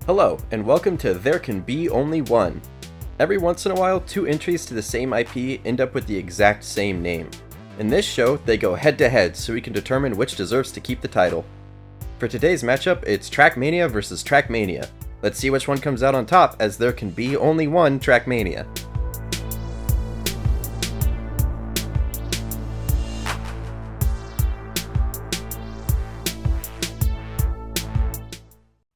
Hello, and welcome to There Can Be Only One. Every once in a while, two entries to the same IP end up with the exact same name. In this show, they go head to head so we can determine which deserves to keep the title. For today's matchup, it's TrackMania versus TrackMania. Let's see which one comes out on top, as there can be only one TrackMania.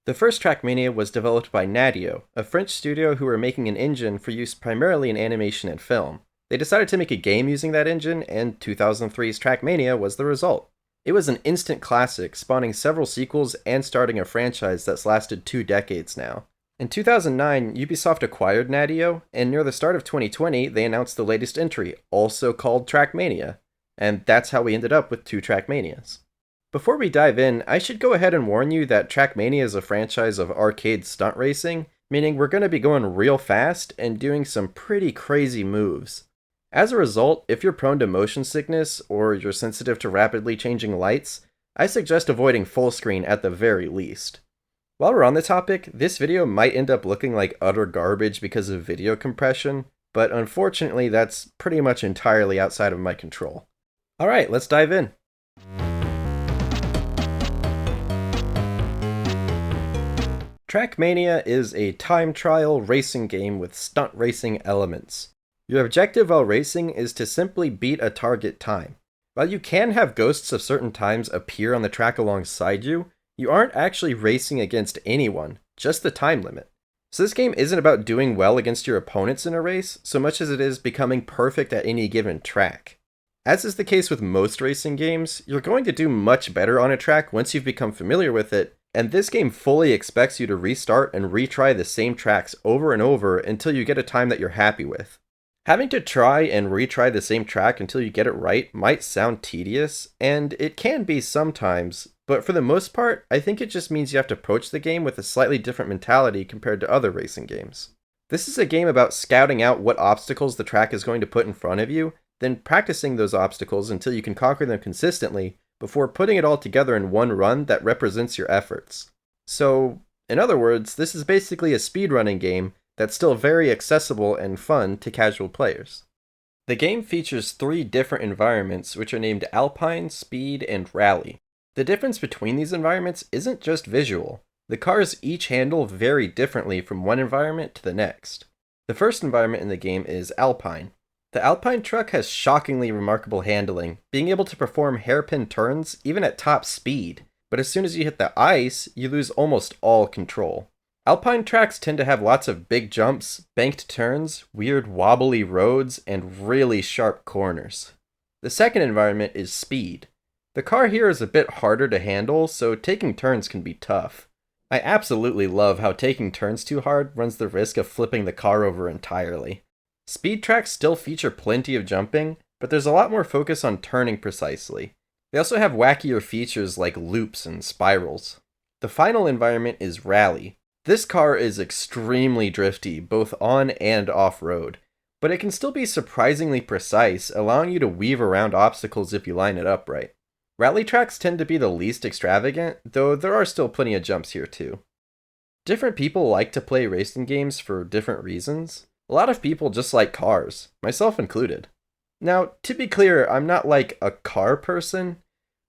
The first TrackMania was developed by Nadio, a French studio who were making an engine for use primarily in animation and film. They decided to make a game using that engine, and 2003's TrackMania was the result. It was an instant classic, spawning several sequels and starting a franchise that's lasted 2 decades now. In 2009, Ubisoft acquired Nadio, and near the start of 2020, they announced the latest entry, also called TrackMania. And that's how we ended up with two TrackManias. Before we dive in, I should go ahead and warn you that TrackMania is a franchise of arcade stunt racing, meaning we're going to be going real fast and doing some pretty crazy moves. As a result, if you're prone to motion sickness or you're sensitive to rapidly changing lights, I suggest avoiding full screen at the very least. While we're on the topic, this video might end up looking like utter garbage because of video compression, but unfortunately that's pretty much entirely outside of my control. Alright, let's dive in. TrackMania is a time trial racing game with stunt racing elements. Your objective while racing is to simply beat a target time. While you can have ghosts of certain times appear on the track alongside you, you aren't actually racing against anyone, just the time limit. So this game isn't about doing well against your opponents in a race, so much as it is becoming perfect at any given track. As is the case with most racing games, you're going to do much better on a track once you've become familiar with it, and this game fully expects you to restart and retry the same tracks over and over until you get a time that you're happy with. Having to try and retry the same track until you get it right might sound tedious, and it can be sometimes, but for the most part, I think it just means you have to approach the game with a slightly different mentality compared to other racing games. This is a game about scouting out what obstacles the track is going to put in front of you, then practicing those obstacles until you can conquer them consistently, before putting it all together in one run that represents your efforts. So, in other words, this is basically a speedrunning game that's still very accessible and fun to casual players. The game features 3 different environments which are named Alpine, Speed, and Rally. The difference between these environments isn't just visual. The cars each handle very differently from one environment to the next. The first environment in the game is Alpine. The Alpine truck has shockingly remarkable handling, being able to perform hairpin turns even at top speed, but as soon as you hit the ice, you lose almost all control. Alpine tracks tend to have lots of big jumps, banked turns, weird wobbly roads, and really sharp corners. The second environment is Speed. The car here is a bit harder to handle, so taking turns can be tough. I absolutely love how taking turns too hard runs the risk of flipping the car over entirely. Speed tracks still feature plenty of jumping, but there's a lot more focus on turning precisely. They also have wackier features like loops and spirals. The final environment is Rally. This car is extremely drifty, both on and off-road, but it can still be surprisingly precise, allowing you to weave around obstacles if you line it up right. Rally tracks tend to be the least extravagant, though there are still plenty of jumps here too. Different people like to play racing games for different reasons. A lot of people just like cars, myself included. Now, to be clear, I'm not like a car person.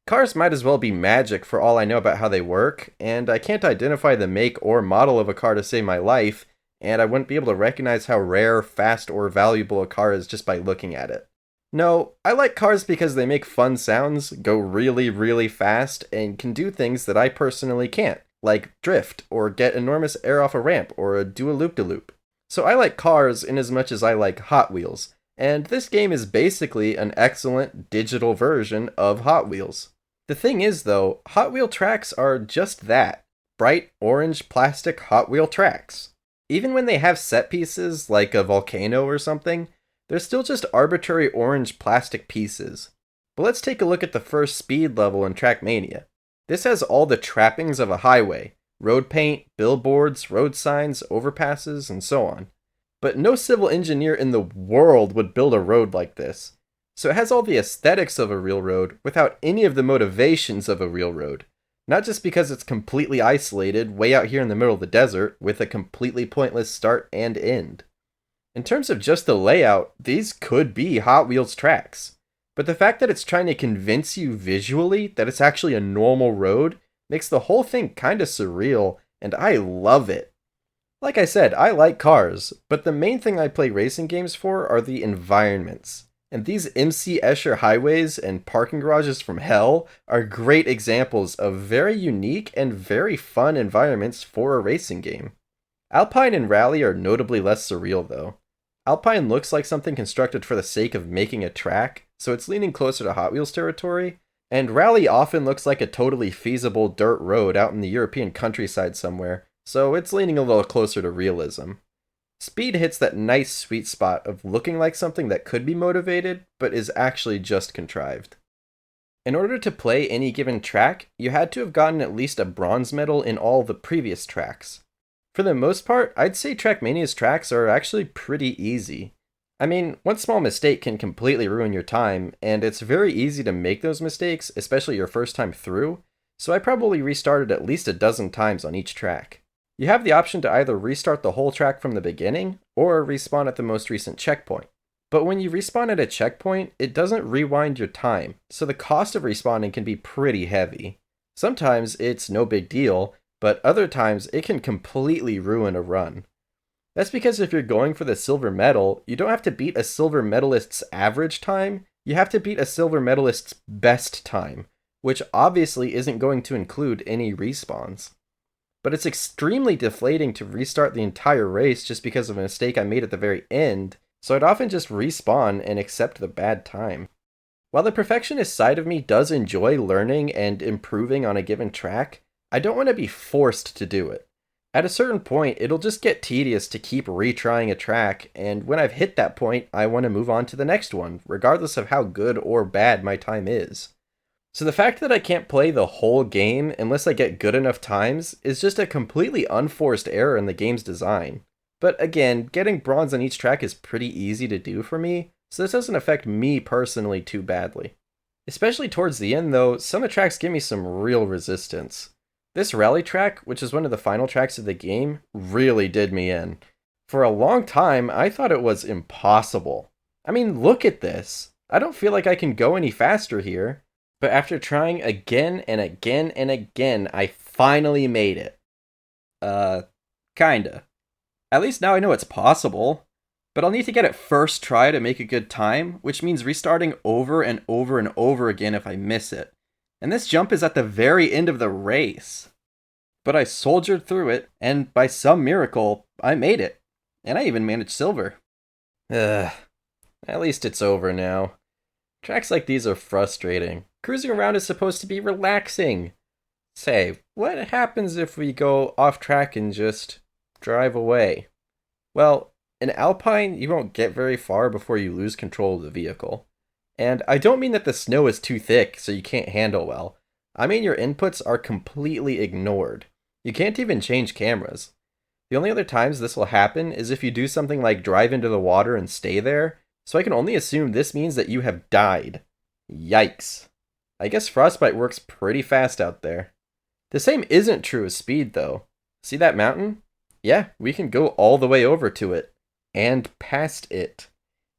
Cars might as well be magic for all I know about how they work, and I can't identify the make or model of a car to save my life, and I wouldn't be able to recognize how rare, fast, or valuable a car is just by looking at it. No, I like cars because they make fun sounds, go really, really fast, and can do things that I personally can't, like drift, or get enormous air off a ramp, or do a loop-de-loop. So I like cars in as much as I like Hot Wheels, and this game is basically an excellent digital version of Hot Wheels. The thing is though, Hot Wheel tracks are just that, bright orange plastic Hot Wheel tracks. Even when they have set pieces, like a volcano or something, they're still just arbitrary orange plastic pieces. But let's take a look at the first speed level in TrackMania. This has all the trappings of a highway. Road paint, billboards, road signs, overpasses, and so on. But no civil engineer in the world would build a road like this. So it has all the aesthetics of a real road without any of the motivations of a real road. Not just because it's completely isolated, way out here in the middle of the desert, with a completely pointless start and end. In terms of just the layout, these could be Hot Wheels tracks. But the fact that it's trying to convince you visually that it's actually a normal road makes the whole thing kinda surreal, and I love it. Like I said, I like cars, but the main thing I play racing games for are the environments. And these MC Escher highways and parking garages from hell are great examples of very unique and very fun environments for a racing game. Alpine and Rally are notably less surreal though. Alpine looks like something constructed for the sake of making a track, so it's leaning closer to Hot Wheels territory, and Rally often looks like a totally feasible dirt road out in the European countryside somewhere, so it's leaning a little closer to realism. Speed hits that nice sweet spot of looking like something that could be motivated, but is actually just contrived. In order to play any given track, you had to have gotten at least a bronze medal in all the previous tracks. For the most part, I'd say TrackMania's tracks are actually pretty easy. I mean, one small mistake can completely ruin your time, and it's very easy to make those mistakes, especially your first time through, so I probably restarted at least a dozen times on each track. You have the option to either restart the whole track from the beginning, or respawn at the most recent checkpoint. But when you respawn at a checkpoint, it doesn't rewind your time, so the cost of respawning can be pretty heavy. Sometimes it's no big deal, but other times it can completely ruin a run. That's because if you're going for the silver medal, you don't have to beat a silver medalist's average time, you have to beat a silver medalist's best time, which obviously isn't going to include any respawns. But it's extremely deflating to restart the entire race just because of a mistake I made at the very end, so I'd often just respawn and accept the bad time. While the perfectionist side of me does enjoy learning and improving on a given track, I don't want to be forced to do it. At a certain point, it'll just get tedious to keep retrying a track, and when I've hit that point, I want to move on to the next one, regardless of how good or bad my time is. So the fact that I can't play the whole game unless I get good enough times is just a completely unforced error in the game's design. But again, getting bronze on each track is pretty easy to do for me, so this doesn't affect me personally too badly. Especially towards the end though, some of the tracks give me some real resistance. This rally track, which is one of the final tracks of the game, really did me in. For a long time, I thought it was impossible. I mean, look at this. I don't feel like I can go any faster here. But after trying again and again and again, I finally made it. Kinda. At least now I know it's possible. But I'll need to get it first try to make a good time, which means restarting over and over and over again if I miss it. And this jump is at the very end of the race. But I soldiered through it, and by some miracle, I made it. And I even managed silver. Ugh. At least it's over now. Tracks like these are frustrating. Cruising around is supposed to be relaxing. Say, what happens if we go off track and just drive away? Well, in Alpine, you won't get very far before you lose control of the vehicle. And I don't mean that the snow is too thick so you can't handle well. I mean your inputs are completely ignored. You can't even change cameras. The only other times this will happen is if you do something like drive into the water and stay there, so I can only assume this means that you have died. Yikes. I guess frostbite works pretty fast out there. The same isn't true of speed though. See that mountain? Yeah, we can go all the way over to it. And past it.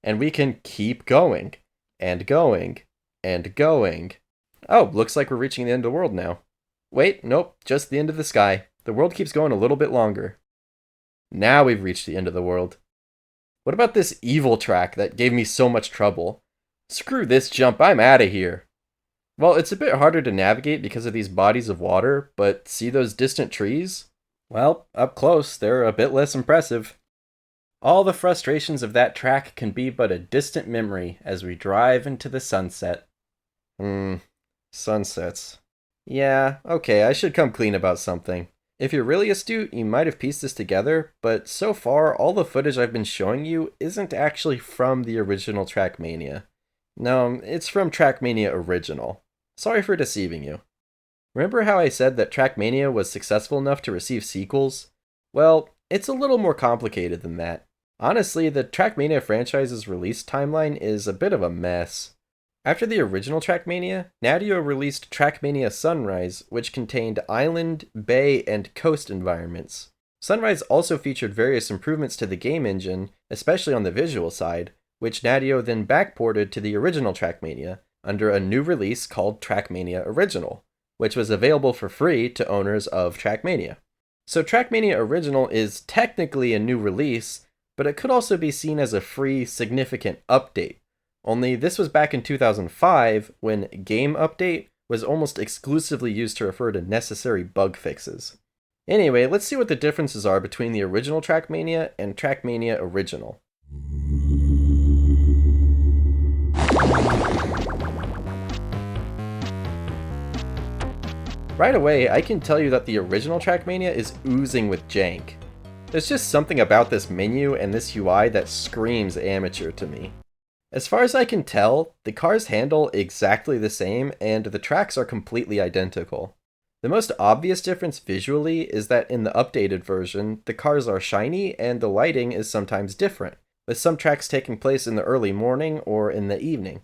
And we can keep going. And going. And going. Oh, looks like we're reaching the end of the world now. Wait, nope, just the end of the sky. The world keeps going a little bit longer. Now we've reached the end of the world. What about this evil track that gave me so much trouble? Screw this jump, I'm out of here. Well, it's a bit harder to navigate because of these bodies of water, but see those distant trees? Well, up close, they're a bit less impressive. All the frustrations of that track can be but a distant memory as we drive into the sunset. Sunsets. Yeah, okay, I should come clean about something. If you're really astute, you might have pieced this together, but so far, all the footage I've been showing you isn't actually from the original TrackMania. No, it's from TrackMania Original. Sorry for deceiving you. Remember how I said that TrackMania was successful enough to receive sequels? Well, it's a little more complicated than that. Honestly, the TrackMania franchise's release timeline is a bit of a mess. After the original TrackMania, Nadio released TrackMania Sunrise, which contained island, bay, and coast environments. Sunrise also featured various improvements to the game engine, especially on the visual side, which Nadio then backported to the original TrackMania under a new release called TrackMania Original, which was available for free to owners of TrackMania. So TrackMania Original is technically a new release, but it could also be seen as a free, significant update. Only this was back in 2005, when Game Update was almost exclusively used to refer to necessary bug fixes. Anyway, let's see what the differences are between the original TrackMania and TrackMania Original. Right away, I can tell you that the original TrackMania is oozing with jank. There's just something about this menu and this UI that screams amateur to me. As far as I can tell, the cars handle exactly the same and the tracks are completely identical. The most obvious difference visually is that in the updated version, the cars are shiny and the lighting is sometimes different, with some tracks taking place in the early morning or in the evening.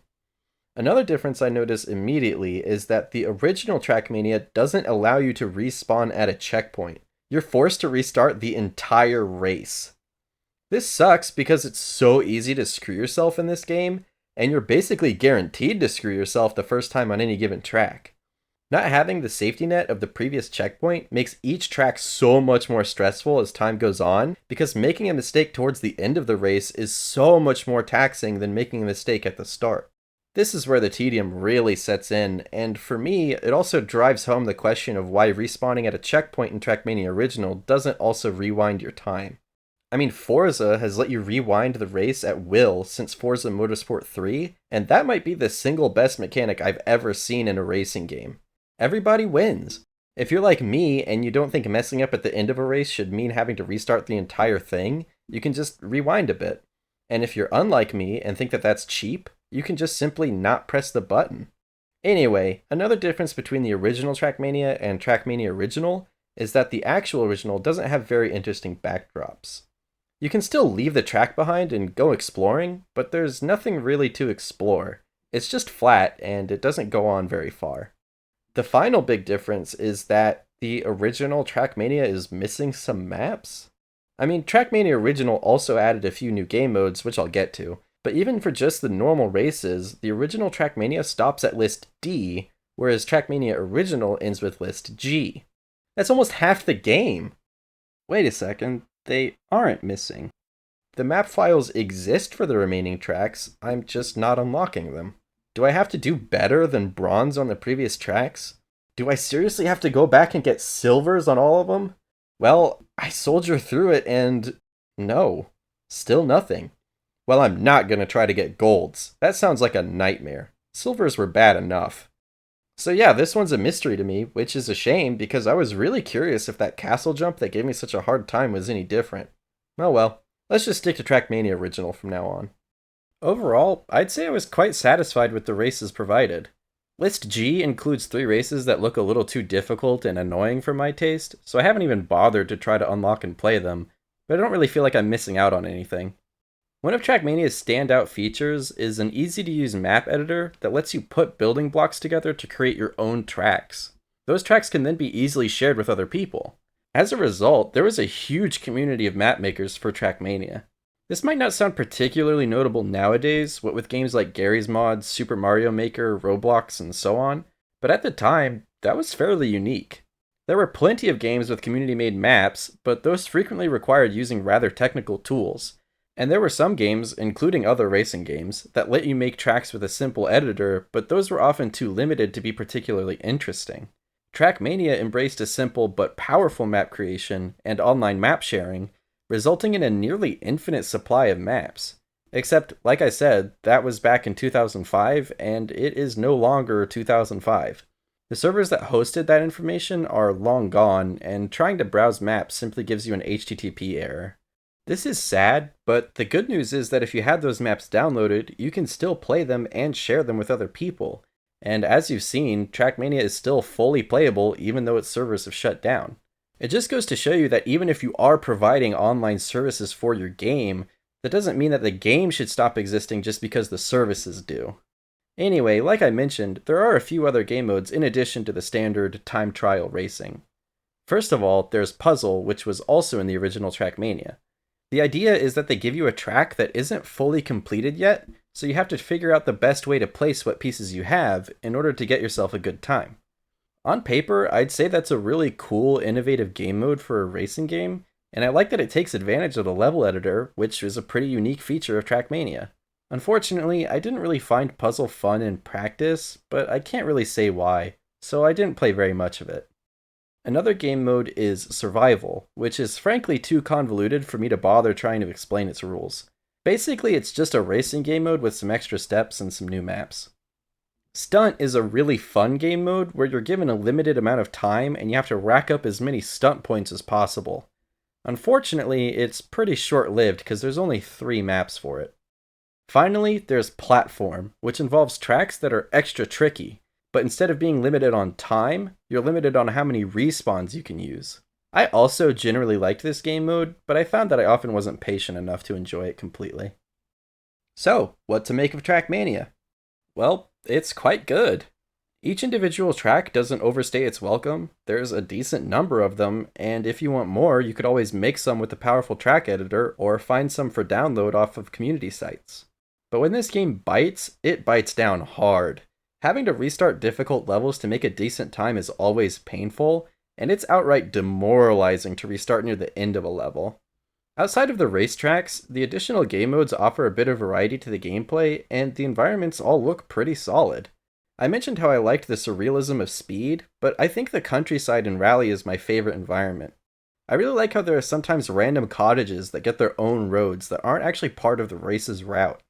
Another difference I notice immediately is that the original TrackMania doesn't allow you to respawn at a checkpoint. You're forced to restart the entire race. This sucks because it's so easy to screw yourself in this game, and you're basically guaranteed to screw yourself the first time on any given track. Not having the safety net of the previous checkpoint makes each track so much more stressful as time goes on, because making a mistake towards the end of the race is so much more taxing than making a mistake at the start. This is where the tedium really sets in, and for me, it also drives home the question of why respawning at a checkpoint in TrackMania Original doesn't also rewind your time. I mean, Forza has let you rewind the race at will since Forza Motorsport 3, and that might be the single best mechanic I've ever seen in a racing game. Everybody wins. If you're like me and you don't think messing up at the end of a race should mean having to restart the entire thing, you can just rewind a bit. And if you're unlike me and think that that's cheap, you can just simply not press the button. Anyway, another difference between the original TrackMania and TrackMania Original is that the actual original doesn't have very interesting backdrops. You can still leave the track behind and go exploring, but there's nothing really to explore. It's just flat and it doesn't go on very far. The final big difference is that the original TrackMania is missing some maps. I mean, TrackMania Original also added a few new game modes, which I'll get to, but even for just the normal races, the original TrackMania stops at list D, whereas TrackMania Original ends with list G. That's almost half the game! Wait a second, they aren't missing. The map files exist for the remaining tracks, I'm just not unlocking them. Do I have to do better than bronze on the previous tracks? Do I seriously have to go back and get silvers on all of them? Well, I soldier through it and... no. Still nothing. Well, I'm not gonna try to get golds. That sounds like a nightmare. Silvers were bad enough. So yeah, this one's a mystery to me, which is a shame because I was really curious if that castle jump that gave me such a hard time was any different. Oh well, let's just stick to TrackMania Original from now on. Overall, I'd say I was quite satisfied with the races provided. List G includes 3 races that look a little too difficult and annoying for my taste, so I haven't even bothered to try to unlock and play them, but I don't really feel like I'm missing out on anything. One of TrackMania's standout features is an easy-to-use map editor that lets you put building blocks together to create your own tracks. Those tracks can then be easily shared with other people. As a result, there was a huge community of map makers for TrackMania. This might not sound particularly notable nowadays, what with games like Garry's Mods, Super Mario Maker, Roblox, and so on, but at the time, that was fairly unique. There were plenty of games with community-made maps, but those frequently required using rather technical tools. And there were some games, including other racing games, that let you make tracks with a simple editor, but those were often too limited to be particularly interesting. TrackMania embraced a simple but powerful map creation and online map sharing, resulting in a nearly infinite supply of maps. Except, like I said, that was back in 2005, and it is no longer 2005. The servers that hosted that information are long gone, and trying to browse maps simply gives you an HTTP error. This is sad, but the good news is that if you had those maps downloaded, you can still play them and share them with other people. And as you've seen, TrackMania is still fully playable even though its servers have shut down. It just goes to show you that even if you are providing online services for your game, that doesn't mean that the game should stop existing just because the services do. Anyway, like I mentioned, there are a few other game modes in addition to the standard time trial racing. First of all, there's Puzzle, which was also in the original TrackMania. The idea is that they give you a track that isn't fully completed yet, so you have to figure out the best way to place what pieces you have in order to get yourself a good time. On paper, I'd say that's a really cool, innovative game mode for a racing game, and I like that it takes advantage of the level editor, which is a pretty unique feature of TrackMania. Unfortunately, I didn't really find Puzzle fun in practice, but I can't really say why, so I didn't play very much of it. Another game mode is Survival, which is frankly too convoluted for me to bother trying to explain its rules. Basically, it's just a racing game mode with some extra steps and some new maps. Stunt is a really fun game mode where you're given a limited amount of time and you have to rack up as many stunt points as possible. Unfortunately, it's pretty short-lived because there's only 3 maps for it. Finally, there's Platform, which involves tracks that are extra tricky, but instead of being limited on time, you're limited on how many respawns you can use. I also generally liked this game mode, but I found that I often wasn't patient enough to enjoy it completely. So, what to make of TrackMania? Well, it's quite good. Each individual track doesn't overstay its welcome, there's a decent number of them, and if you want more, you could always make some with the powerful track editor or find some for download off of community sites. But when this game bites, it bites down hard. Having to restart difficult levels to make a decent time is always painful, and it's outright demoralizing to restart near the end of a level. Outside of the racetracks, the additional game modes offer a bit of variety to the gameplay, and the environments all look pretty solid. I mentioned how I liked the surrealism of speed, but I think the countryside in Rally is my favorite environment. I really like how there are sometimes random cottages that get their own roads that aren't actually part of the race's route.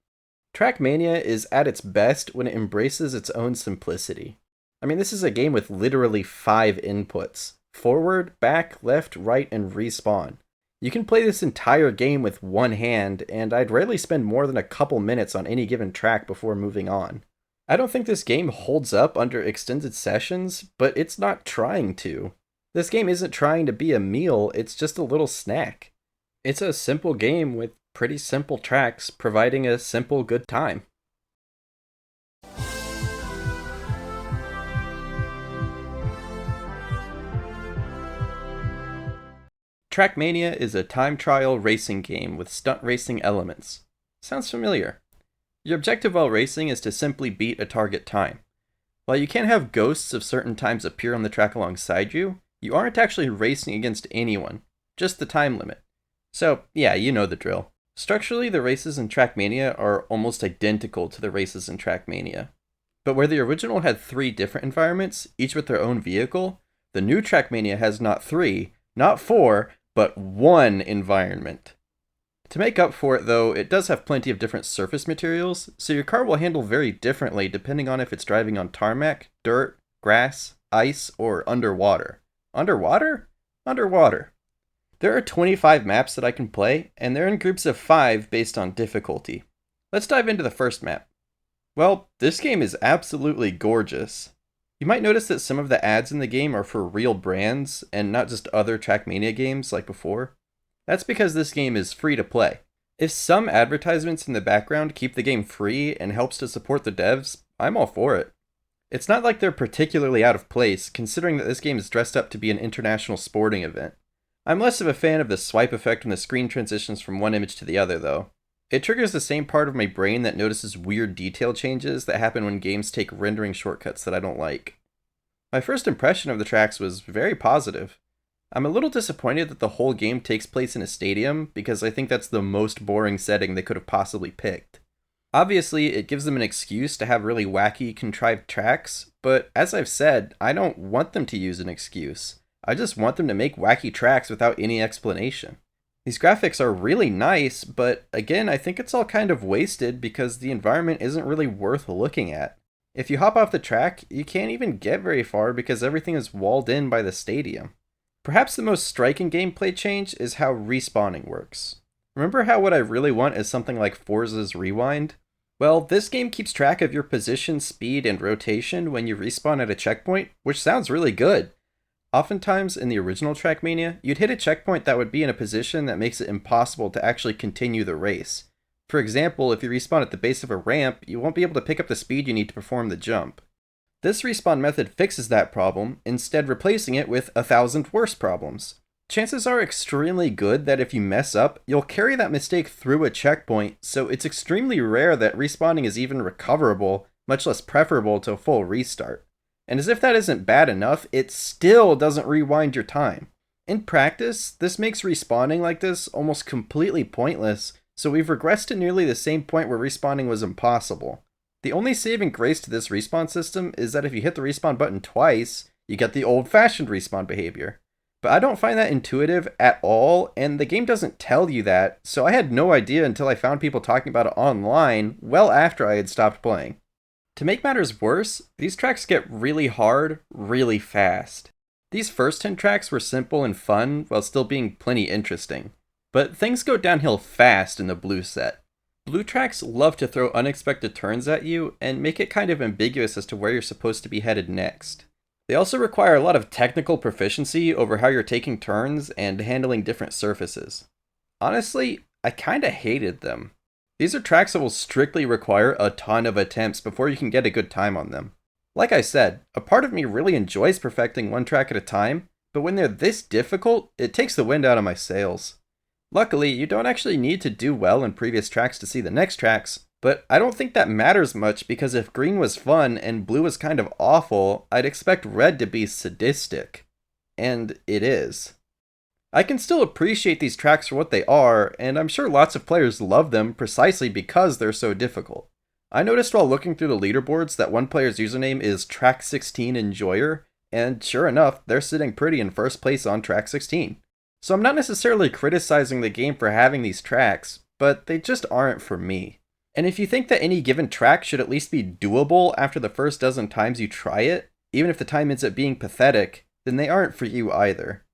TrackMania is at its best when it embraces its own simplicity. I mean, this is a game with literally 5 inputs: forward, back, left, right, and respawn. You can play this entire game with one hand, and I'd rarely spend more than a couple minutes on any given track before moving on. I don't think this game holds up under extended sessions, but it's not trying to. This game isn't trying to be a meal, it's just a little snack. It's a simple game with pretty simple tracks, providing a simple good time. TrackMania is a time trial racing game with stunt racing elements. Sounds familiar. Your objective while racing is to simply beat a target time. While you can have ghosts of certain times appear on the track alongside you, you aren't actually racing against anyone, just the time limit. So yeah, you know the drill. Structurally, the races in TrackMania are almost identical to the races in TrackMania. But where the original had 3 different environments, each with their own vehicle, the new TrackMania has not 3, not 4, but 1 environment. To make up for it though, it does have plenty of different surface materials, so your car will handle very differently depending on if it's driving on tarmac, dirt, grass, ice, or underwater. Underwater? Underwater. There are 25 maps that I can play, and they're in groups of 5 based on difficulty. Let's dive into the first map. Well, this game is absolutely gorgeous. You might notice that some of the ads in the game are for real brands, and not just other TrackMania games like before. That's because this game is free to play. If some advertisements in the background keep the game free and helps to support the devs, I'm all for it. It's not like they're particularly out of place, considering that this game is dressed up to be an international sporting event. I'm less of a fan of the swipe effect when the screen transitions from one image to the other, though. It triggers the same part of my brain that notices weird detail changes that happen when games take rendering shortcuts that I don't like. My first impression of the tracks was very positive. I'm a little disappointed that the whole game takes place in a stadium, because I think that's the most boring setting they could have possibly picked. Obviously, it gives them an excuse to have really wacky, contrived tracks, but as I've said, I don't want them to use an excuse. I just want them to make wacky tracks without any explanation. These graphics are really nice, but again, I think it's all kind of wasted because the environment isn't really worth looking at. If you hop off the track, you can't even get very far because everything is walled in by the stadium. Perhaps the most striking gameplay change is how respawning works. Remember how what I really want is something like Forza's Rewind? Well, this game keeps track of your position, speed, and rotation when you respawn at a checkpoint, which sounds really good. Oftentimes, in the original TrackMania, you'd hit a checkpoint that would be in a position that makes it impossible to actually continue the race. For example, if you respawn at the base of a ramp, you won't be able to pick up the speed you need to perform the jump. This respawn method fixes that problem, instead replacing it with 1,000 worse problems. Chances are extremely good that if you mess up, you'll carry that mistake through a checkpoint, so it's extremely rare that respawning is even recoverable, much less preferable to a full restart. And as if that isn't bad enough, it still doesn't rewind your time. In practice, this makes respawning like this almost completely pointless, so we've regressed to nearly the same point where respawning was impossible. The only saving grace to this respawn system is that if you hit the respawn button twice, you get the old-fashioned respawn behavior. But I don't find that intuitive at all, and the game doesn't tell you that, so I had no idea until I found people talking about it online well after I had stopped playing. To make matters worse, these tracks get really hard, really fast. These first 10 tracks were simple and fun, while still being plenty interesting. But things go downhill fast in the blue set. Blue tracks love to throw unexpected turns at you, and make it kind of ambiguous as to where you're supposed to be headed next. They also require a lot of technical proficiency over how you're taking turns and handling different surfaces. Honestly, I kinda hated them. These are tracks that will strictly require a ton of attempts before you can get a good time on them. Like I said, a part of me really enjoys perfecting one track at a time, but when they're this difficult, it takes the wind out of my sails. Luckily, you don't actually need to do well in previous tracks to see the next tracks, but I don't think that matters much because if green was fun and blue was kind of awful, I'd expect red to be sadistic. And it is. I can still appreciate these tracks for what they are, and I'm sure lots of players love them precisely because they're so difficult. I noticed while looking through the leaderboards that one player's username is Track16Enjoyer, and sure enough, they're sitting pretty in first place on Track 16. So I'm not necessarily criticizing the game for having these tracks, but they just aren't for me. And if you think that any given track should at least be doable after the first dozen times you try it, even if the time ends up being pathetic, then they aren't for you either.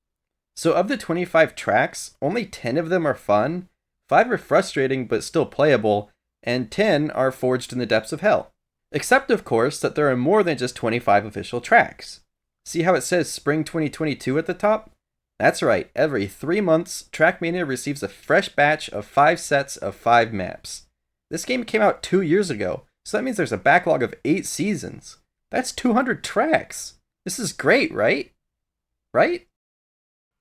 So of the 25 tracks, only 10 of them are fun, 5 are frustrating but still playable, and 10 are forged in the depths of hell. Except of course that there are more than just 25 official tracks. See how it says Spring 2022 at the top? That's right, every 3 months, TrackMania receives a fresh batch of 5 sets of 5 maps. This game came out 2 years ago, so that means there's a backlog of 8 seasons. That's 200 tracks! This is great, right? Right?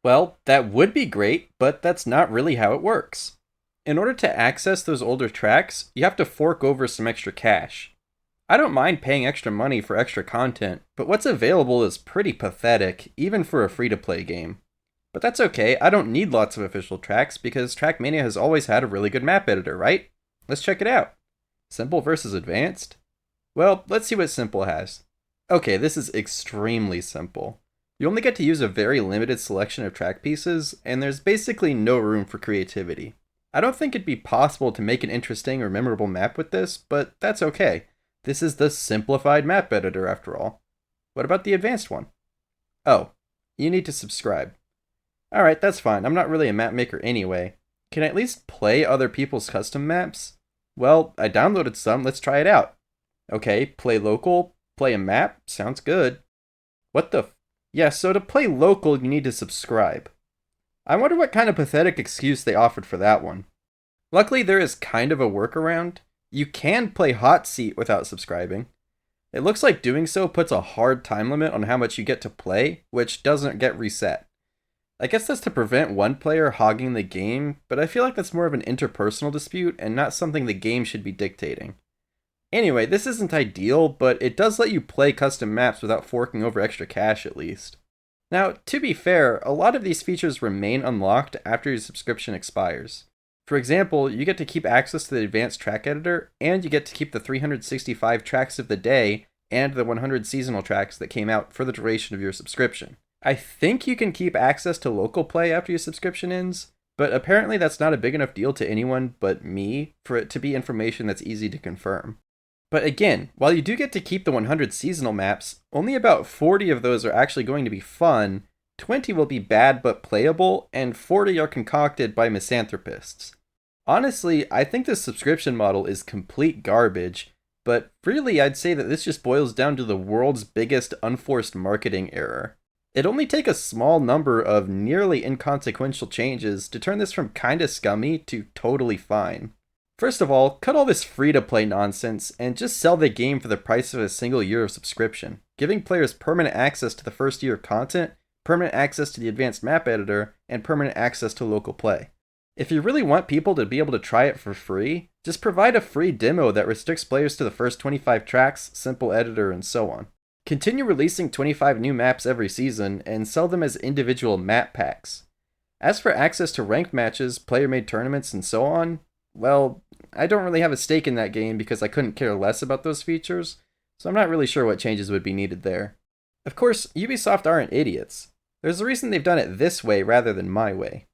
Well, that would be great, but that's not really how it works. In order to access those older tracks, you have to fork over some extra cash. I don't mind paying extra money for extra content, but what's available is pretty pathetic, even for a free-to-play game. But that's okay, I don't need lots of official tracks because TrackMania has always had a really good map editor, right? Let's check it out. Simple versus advanced? Well, let's see what simple has. Okay, this is extremely simple. You only get to use a very limited selection of track pieces, and there's basically no room for creativity. I don't think it'd be possible to make an interesting or memorable map with this, but that's okay. This is the simplified map editor after all. What about the advanced one? Oh, you need to subscribe. Alright, that's fine. I'm not really a map maker anyway. Can I at least play other people's custom maps? Well, I downloaded some. Let's try it out. Okay, play local, play a map. Sounds good. What the Yeah, so to play local, you need to subscribe. I wonder what kind of pathetic excuse they offered for that one. Luckily, there is kind of a workaround. You can play hot seat without subscribing. It looks like doing so puts a hard time limit on how much you get to play, which doesn't get reset. I guess that's to prevent one player hogging the game, but I feel like that's more of an interpersonal dispute and not something the game should be dictating. Anyway, this isn't ideal, but it does let you play custom maps without forking over extra cash at least. Now, to be fair, a lot of these features remain unlocked after your subscription expires. For example, you get to keep access to the advanced track editor, and you get to keep the 365 tracks of the day and the 100 seasonal tracks that came out for the duration of your subscription. I think you can keep access to local play after your subscription ends, but apparently that's not a big enough deal to anyone but me for it to be information that's easy to confirm. But again, while you do get to keep the 100 seasonal maps, only about 40 of those are actually going to be fun, 20 will be bad but playable, and 40 are concocted by misanthropists. Honestly, I think this subscription model is complete garbage, but really I'd say that this just boils down to the world's biggest unforced marketing error. It'd only take a small number of nearly inconsequential changes to turn this from kinda scummy to totally fine. First of all, cut all this free-to-play nonsense and just sell the game for the price of a single year of subscription, giving players permanent access to the first year of content, permanent access to the advanced map editor, and permanent access to local play. If you really want people to be able to try it for free, just provide a free demo that restricts players to the first 25 tracks, simple editor, and so on. Continue releasing 25 new maps every season and sell them as individual map packs. As for access to ranked matches, player-made tournaments, and so on, well, I don't really have a stake in that game because I couldn't care less about those features, so I'm not really sure what changes would be needed there. Of course, Ubisoft aren't idiots. There's a reason they've done it this way rather than my way.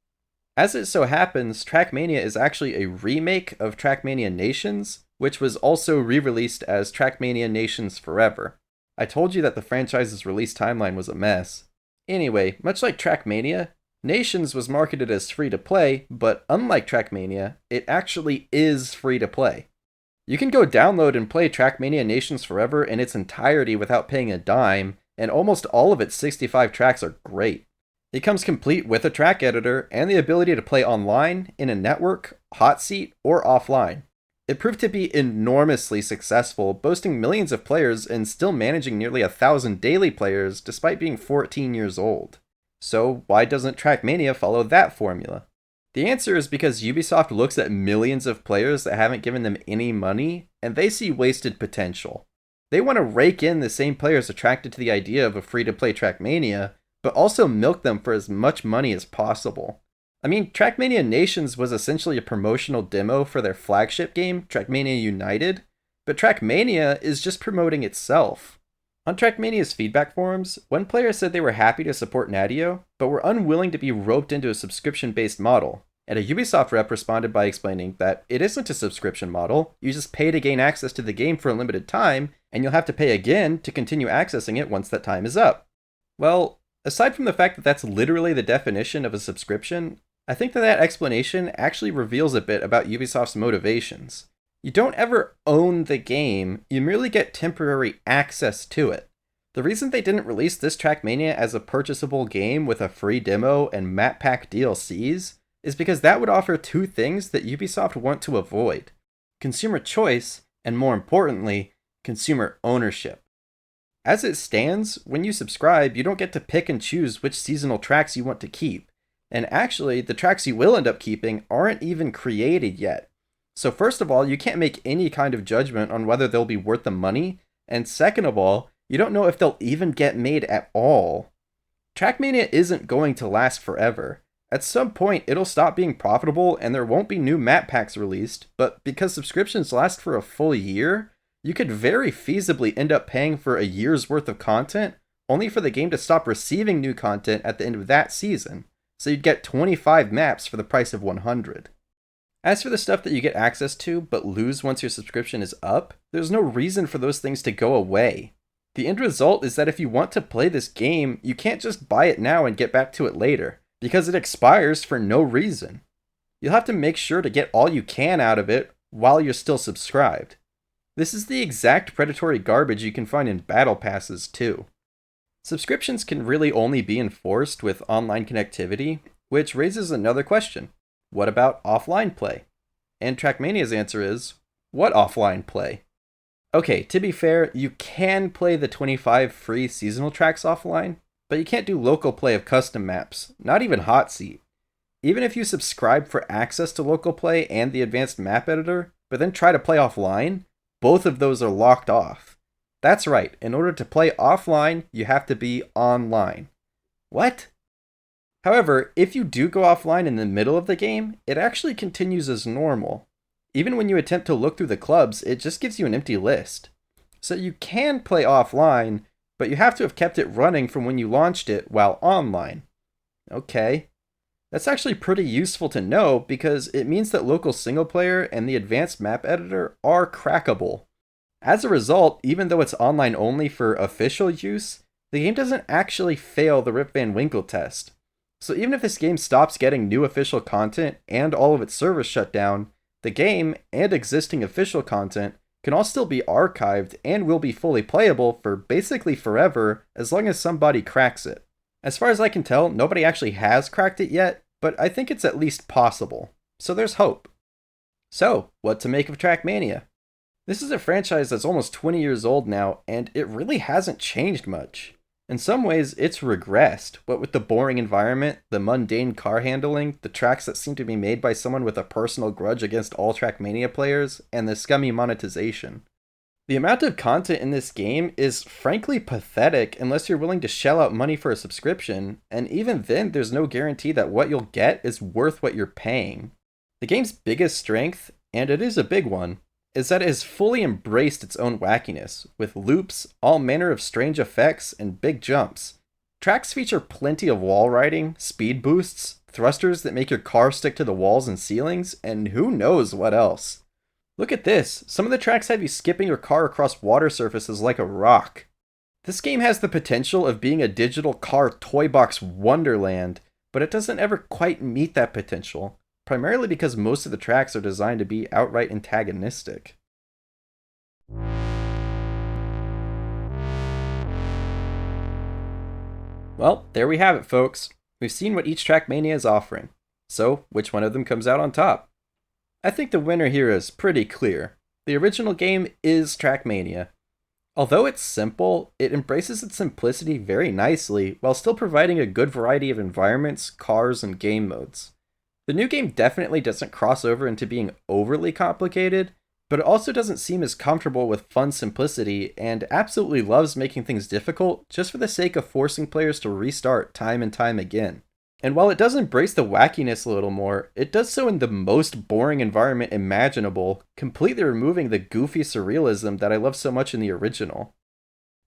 As it so happens, TrackMania is actually a remake of TrackMania Nations, which was also re-released as TrackMania Nations Forever. I told you that the franchise's release timeline was a mess. Anyway, much like TrackMania, Nations was marketed as free-to-play, but unlike TrackMania, it actually is free-to-play. You can go download and play TrackMania Nations Forever in its entirety without paying a dime, and almost all of its 65 tracks are great. It comes complete with a track editor and the ability to play online, in a network, hot seat, or offline. It proved to be enormously successful, boasting millions of players and still managing nearly 1,000 daily players despite being 14 years old. So why doesn't TrackMania follow that formula? The answer is because Ubisoft looks at millions of players that haven't given them any money, and they see wasted potential. They want to rake in the same players attracted to the idea of a free-to-play TrackMania, but also milk them for as much money as possible. I mean, TrackMania Nations was essentially a promotional demo for their flagship game, TrackMania United, but TrackMania is just promoting itself. On TrackMania's feedback forums, one player said they were happy to support Nadio, but were unwilling to be roped into a subscription-based model, and a Ubisoft rep responded by explaining that it isn't a subscription model, you just pay to gain access to the game for a limited time, and you'll have to pay again to continue accessing it once that time is up. Well, aside from the fact that that's literally the definition of a subscription, I think that explanation actually reveals a bit about Ubisoft's motivations. You don't ever own the game, you merely get temporary access to it. The reason they didn't release this TrackMania as a purchasable game with a free demo and map pack DLCs is because that would offer two things that Ubisoft want to avoid: consumer choice, and more importantly, consumer ownership. As it stands, when you subscribe, you don't get to pick and choose which seasonal tracks you want to keep. And actually, the tracks you will end up keeping aren't even created yet. So first of all, you can't make any kind of judgment on whether they'll be worth the money, and second of all, you don't know if they'll even get made at all. TrackMania isn't going to last forever. At some point, it'll stop being profitable and there won't be new map packs released, but because subscriptions last for a full year, you could very feasibly end up paying for a year's worth of content, only for the game to stop receiving new content at the end of that season. So you'd get 25 maps for the price of 100. As for the stuff that you get access to, but lose once your subscription is up, there's no reason for those things to go away. The end result is that if you want to play this game, you can't just buy it now and get back to it later, because it expires for no reason. You'll have to make sure to get all you can out of it while you're still subscribed. This is the exact predatory garbage you can find in battle passes too. Subscriptions can really only be enforced with online connectivity, which raises another question. What about offline play? And TrackMania's answer is, what offline play? Okay, to be fair, you can play the 25 free seasonal tracks offline, but you can't do local play of custom maps, not even hot seat. Even if you subscribe for access to local play and the advanced map editor, but then try to play offline, both of those are locked off. That's right, in order to play offline, you have to be online. What? However, if you do go offline in the middle of the game, it actually continues as normal. Even when you attempt to look through the clubs, it just gives you an empty list. So you can play offline, but you have to have kept it running from when you launched it while online. Okay. That's actually pretty useful to know because it means that local single player and the advanced map editor are crackable. As a result, even though it's online only for official use, the game doesn't actually fail the Rip Van Winkle test. So even if this game stops getting new official content and all of its servers shut down, the game and existing official content can all still be archived and will be fully playable for basically forever as long as somebody cracks it. As far as I can tell, nobody actually has cracked it yet, but I think it's at least possible. So there's hope. So, what to make of TrackMania? This is a franchise that's almost 20 years old now, and it really hasn't changed much. In some ways, it's regressed, what with the boring environment, the mundane car handling, the tracks that seem to be made by someone with a personal grudge against all TrackMania players, and the scummy monetization. The amount of content in this game is frankly pathetic unless you're willing to shell out money for a subscription, and even then there's no guarantee that what you'll get is worth what you're paying. The game's biggest strength, and it is a big one, is that it has fully embraced its own wackiness, with loops, all manner of strange effects, and big jumps. Tracks feature plenty of wall riding, speed boosts, thrusters that make your car stick to the walls and ceilings, and who knows what else. Look at this, some of the tracks have you skipping your car across water surfaces like a rock. This game has the potential of being a digital car toy box wonderland, but it doesn't ever quite meet that potential, primarily because most of the tracks are designed to be outright antagonistic. Well, there we have it, folks. We've seen what each TrackMania is offering. So, which one of them comes out on top? I think the winner here is pretty clear. The original game is TrackMania. Although it's simple, it embraces its simplicity very nicely while still providing a good variety of environments, cars, and game modes. The new game definitely doesn't cross over into being overly complicated, but it also doesn't seem as comfortable with fun simplicity and absolutely loves making things difficult just for the sake of forcing players to restart time and time again. And while it does embrace the wackiness a little more, it does so in the most boring environment imaginable, completely removing the goofy surrealism that I love so much in the original.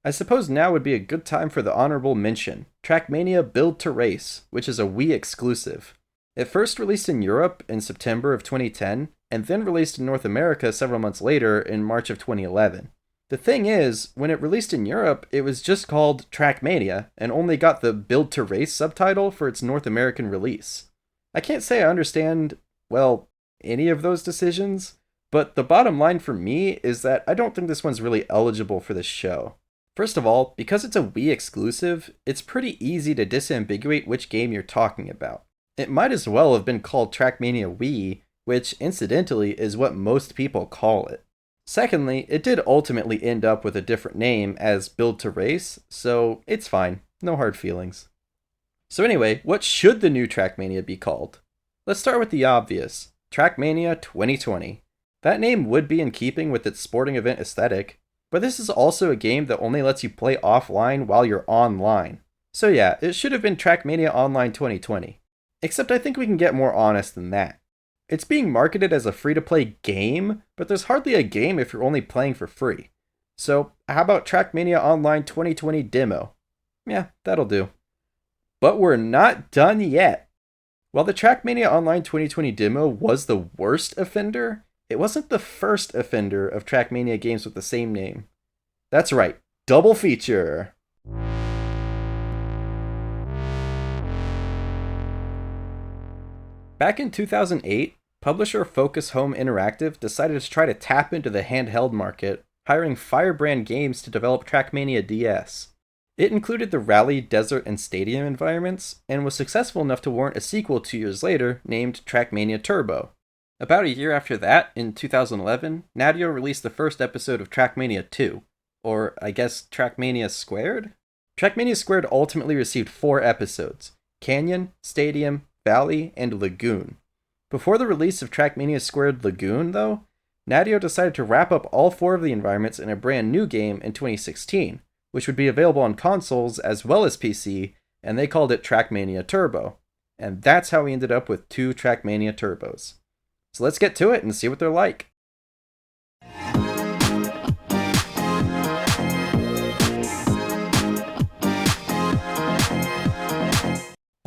I suppose now would be a good time for the honorable mention, TrackMania Build to Race, which is a Wii exclusive. It first released in Europe in September of 2010, and then released in North America several months later in March of 2011. The thing is, when it released in Europe, it was just called TrackMania, and only got the Build to Race subtitle for its North American release. I can't say I understand, well, any of those decisions, but the bottom line for me is that I don't think this one's really eligible for this show. First of all, because it's a Wii exclusive, it's pretty easy to disambiguate which game you're talking about. It might as well have been called TrackMania Wii, which incidentally is what most people call it. Secondly, it did ultimately end up with a different name as Build to Race, so it's fine, no hard feelings. So anyway, what should the new TrackMania be called? Let's start with the obvious, TrackMania 2020. That name would be in keeping with its sporting event aesthetic, but this is also a game that only lets you play offline while you're online. So yeah, it should have been TrackMania Online 2020. Except I think we can get more honest than that. It's being marketed as a free-to-play game, but there's hardly a game if you're only playing for free. So how about TrackMania Online 2020 Demo? Yeah, that'll do. But we're not done yet. While the TrackMania Online 2020 Demo was the worst offender, it wasn't the first offender of TrackMania games with the same name. That's right, double feature! Back in 2008, publisher Focus Home Interactive decided to try to tap into the handheld market, hiring Firebrand Games to develop TrackMania DS. It included the rally, desert, and stadium environments, and was successful enough to warrant a sequel 2 years later named TrackMania Turbo. About a year after that, in 2011, Nadio released the first episode of TrackMania 2, or I guess TrackMania Squared? TrackMania Squared ultimately received 4 episodes: Canyon, Stadium, Valley, and Lagoon. Before the release of TrackMania Squared Lagoon, though, Nadio decided to wrap up all 4 of the environments in a brand new game in 2016, which would be available on consoles as well as PC, and they called it TrackMania Turbo. And that's how we ended up with 2 TrackMania Turbos. So let's get to it and see what they're like.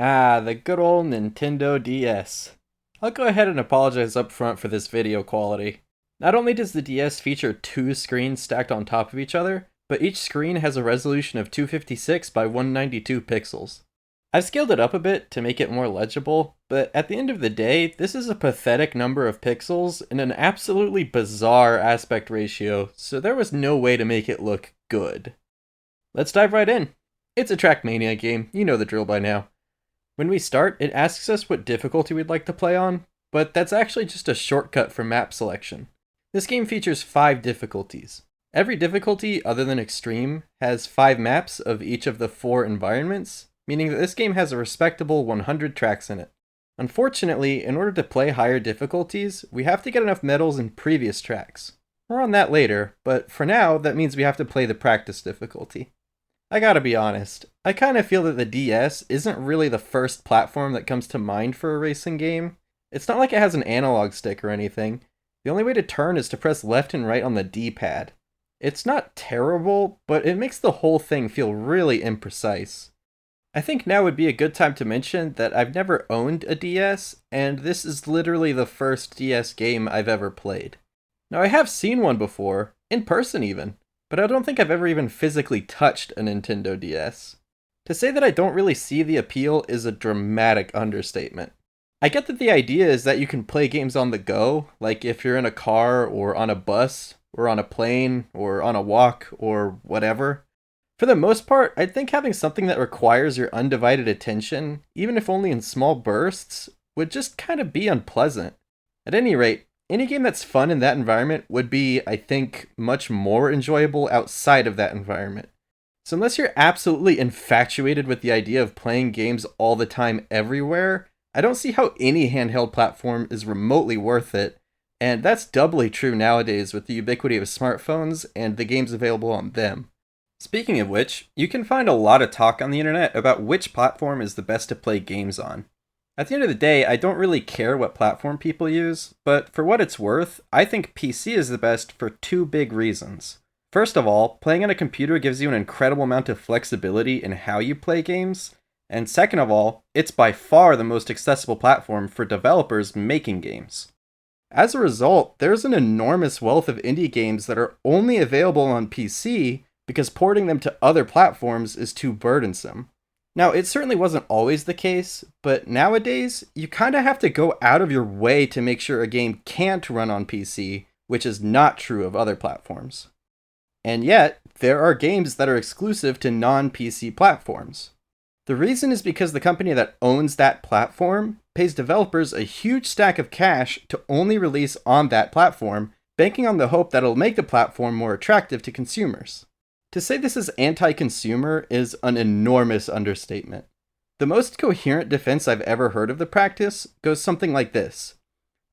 Ah, the good old Nintendo DS. I'll go ahead and apologize up front for this video quality. Not only does the DS feature 2 screens stacked on top of each other, but each screen has a resolution of 256 by 192 pixels. I've scaled it up a bit to make it more legible, but at the end of the day, this is a pathetic number of pixels and an absolutely bizarre aspect ratio, so there was no way to make it look good. Let's dive right in. It's a TrackMania game, you know the drill by now. When we start, it asks us what difficulty we'd like to play on. but that's actually just a shortcut for map selection. This game features 5 difficulties. Every difficulty, other than Extreme, has 5 maps of each of the 4 environments, meaning that this game has a respectable 100 tracks in it. Unfortunately, in order to play higher difficulties, we have to get enough medals in previous tracks. More on that later, but for now, that means we have to play the practice difficulty. I gotta be honest, I kinda feel that the DS isn't really the first platform that comes to mind for a racing game. It's not like it has an analog stick or anything. The only way to turn is to press left and right on the D-pad. It's not terrible, but it makes the whole thing feel really imprecise. I think now would be a good time to mention that I've never owned a DS, and this is literally the first DS game I've ever played. Now I have seen one before, in person even, but I don't think I've ever even physically touched a Nintendo DS. To say that I don't really see the appeal is a dramatic understatement. I get that the idea is that you can play games on the go, like if you're in a car or on a bus, or on a plane, or on a walk, or whatever. For the most part, I think having something that requires your undivided attention, even if only in small bursts, would just kind of be unpleasant. At any rate, any game that's fun in that environment would be, I think, much more enjoyable outside of that environment. So unless you're absolutely infatuated with the idea of playing games all the time everywhere, I don't see how any handheld platform is remotely worth it, and that's doubly true nowadays with the ubiquity of smartphones and the games available on them. Speaking of which, you can find a lot of talk on the internet about which platform is the best to play games on. At the end of the day, I don't really care what platform people use, but for what it's worth, I think PC is the best for 2 big reasons. First of all, playing on a computer gives you an incredible amount of flexibility in how you play games, and second of all, it's by far the most accessible platform for developers making games. As a result, there's an enormous wealth of indie games that are only available on PC because porting them to other platforms is too burdensome. Now, it certainly wasn't always the case, but nowadays, you kinda have to go out of your way to make sure a game can't run on PC, which is not true of other platforms. And yet, there are games that are exclusive to non-PC platforms. The reason is because the company that owns that platform pays developers a huge stack of cash to only release on that platform, banking on the hope that it'll make the platform more attractive to consumers. To say this is anti-consumer is an enormous understatement. The most coherent defense I've ever heard of the practice goes something like this.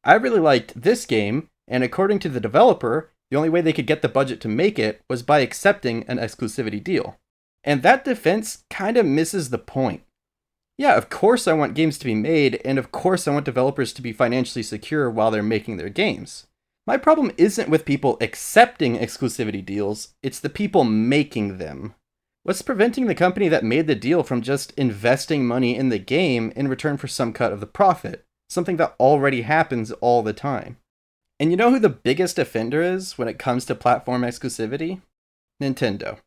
I really liked this game, and according to the developer, the only way they could get the budget to make it was by accepting an exclusivity deal. And that defense kinda misses the point. Yeah, of course I want games to be made, and of course I want developers to be financially secure while they're making their games. My problem isn't with people accepting exclusivity deals, it's the people making them. What's preventing the company that made the deal from just investing money in the game in return for some cut of the profit? Something that already happens all the time. And you know who the biggest offender is when it comes to platform exclusivity? Nintendo.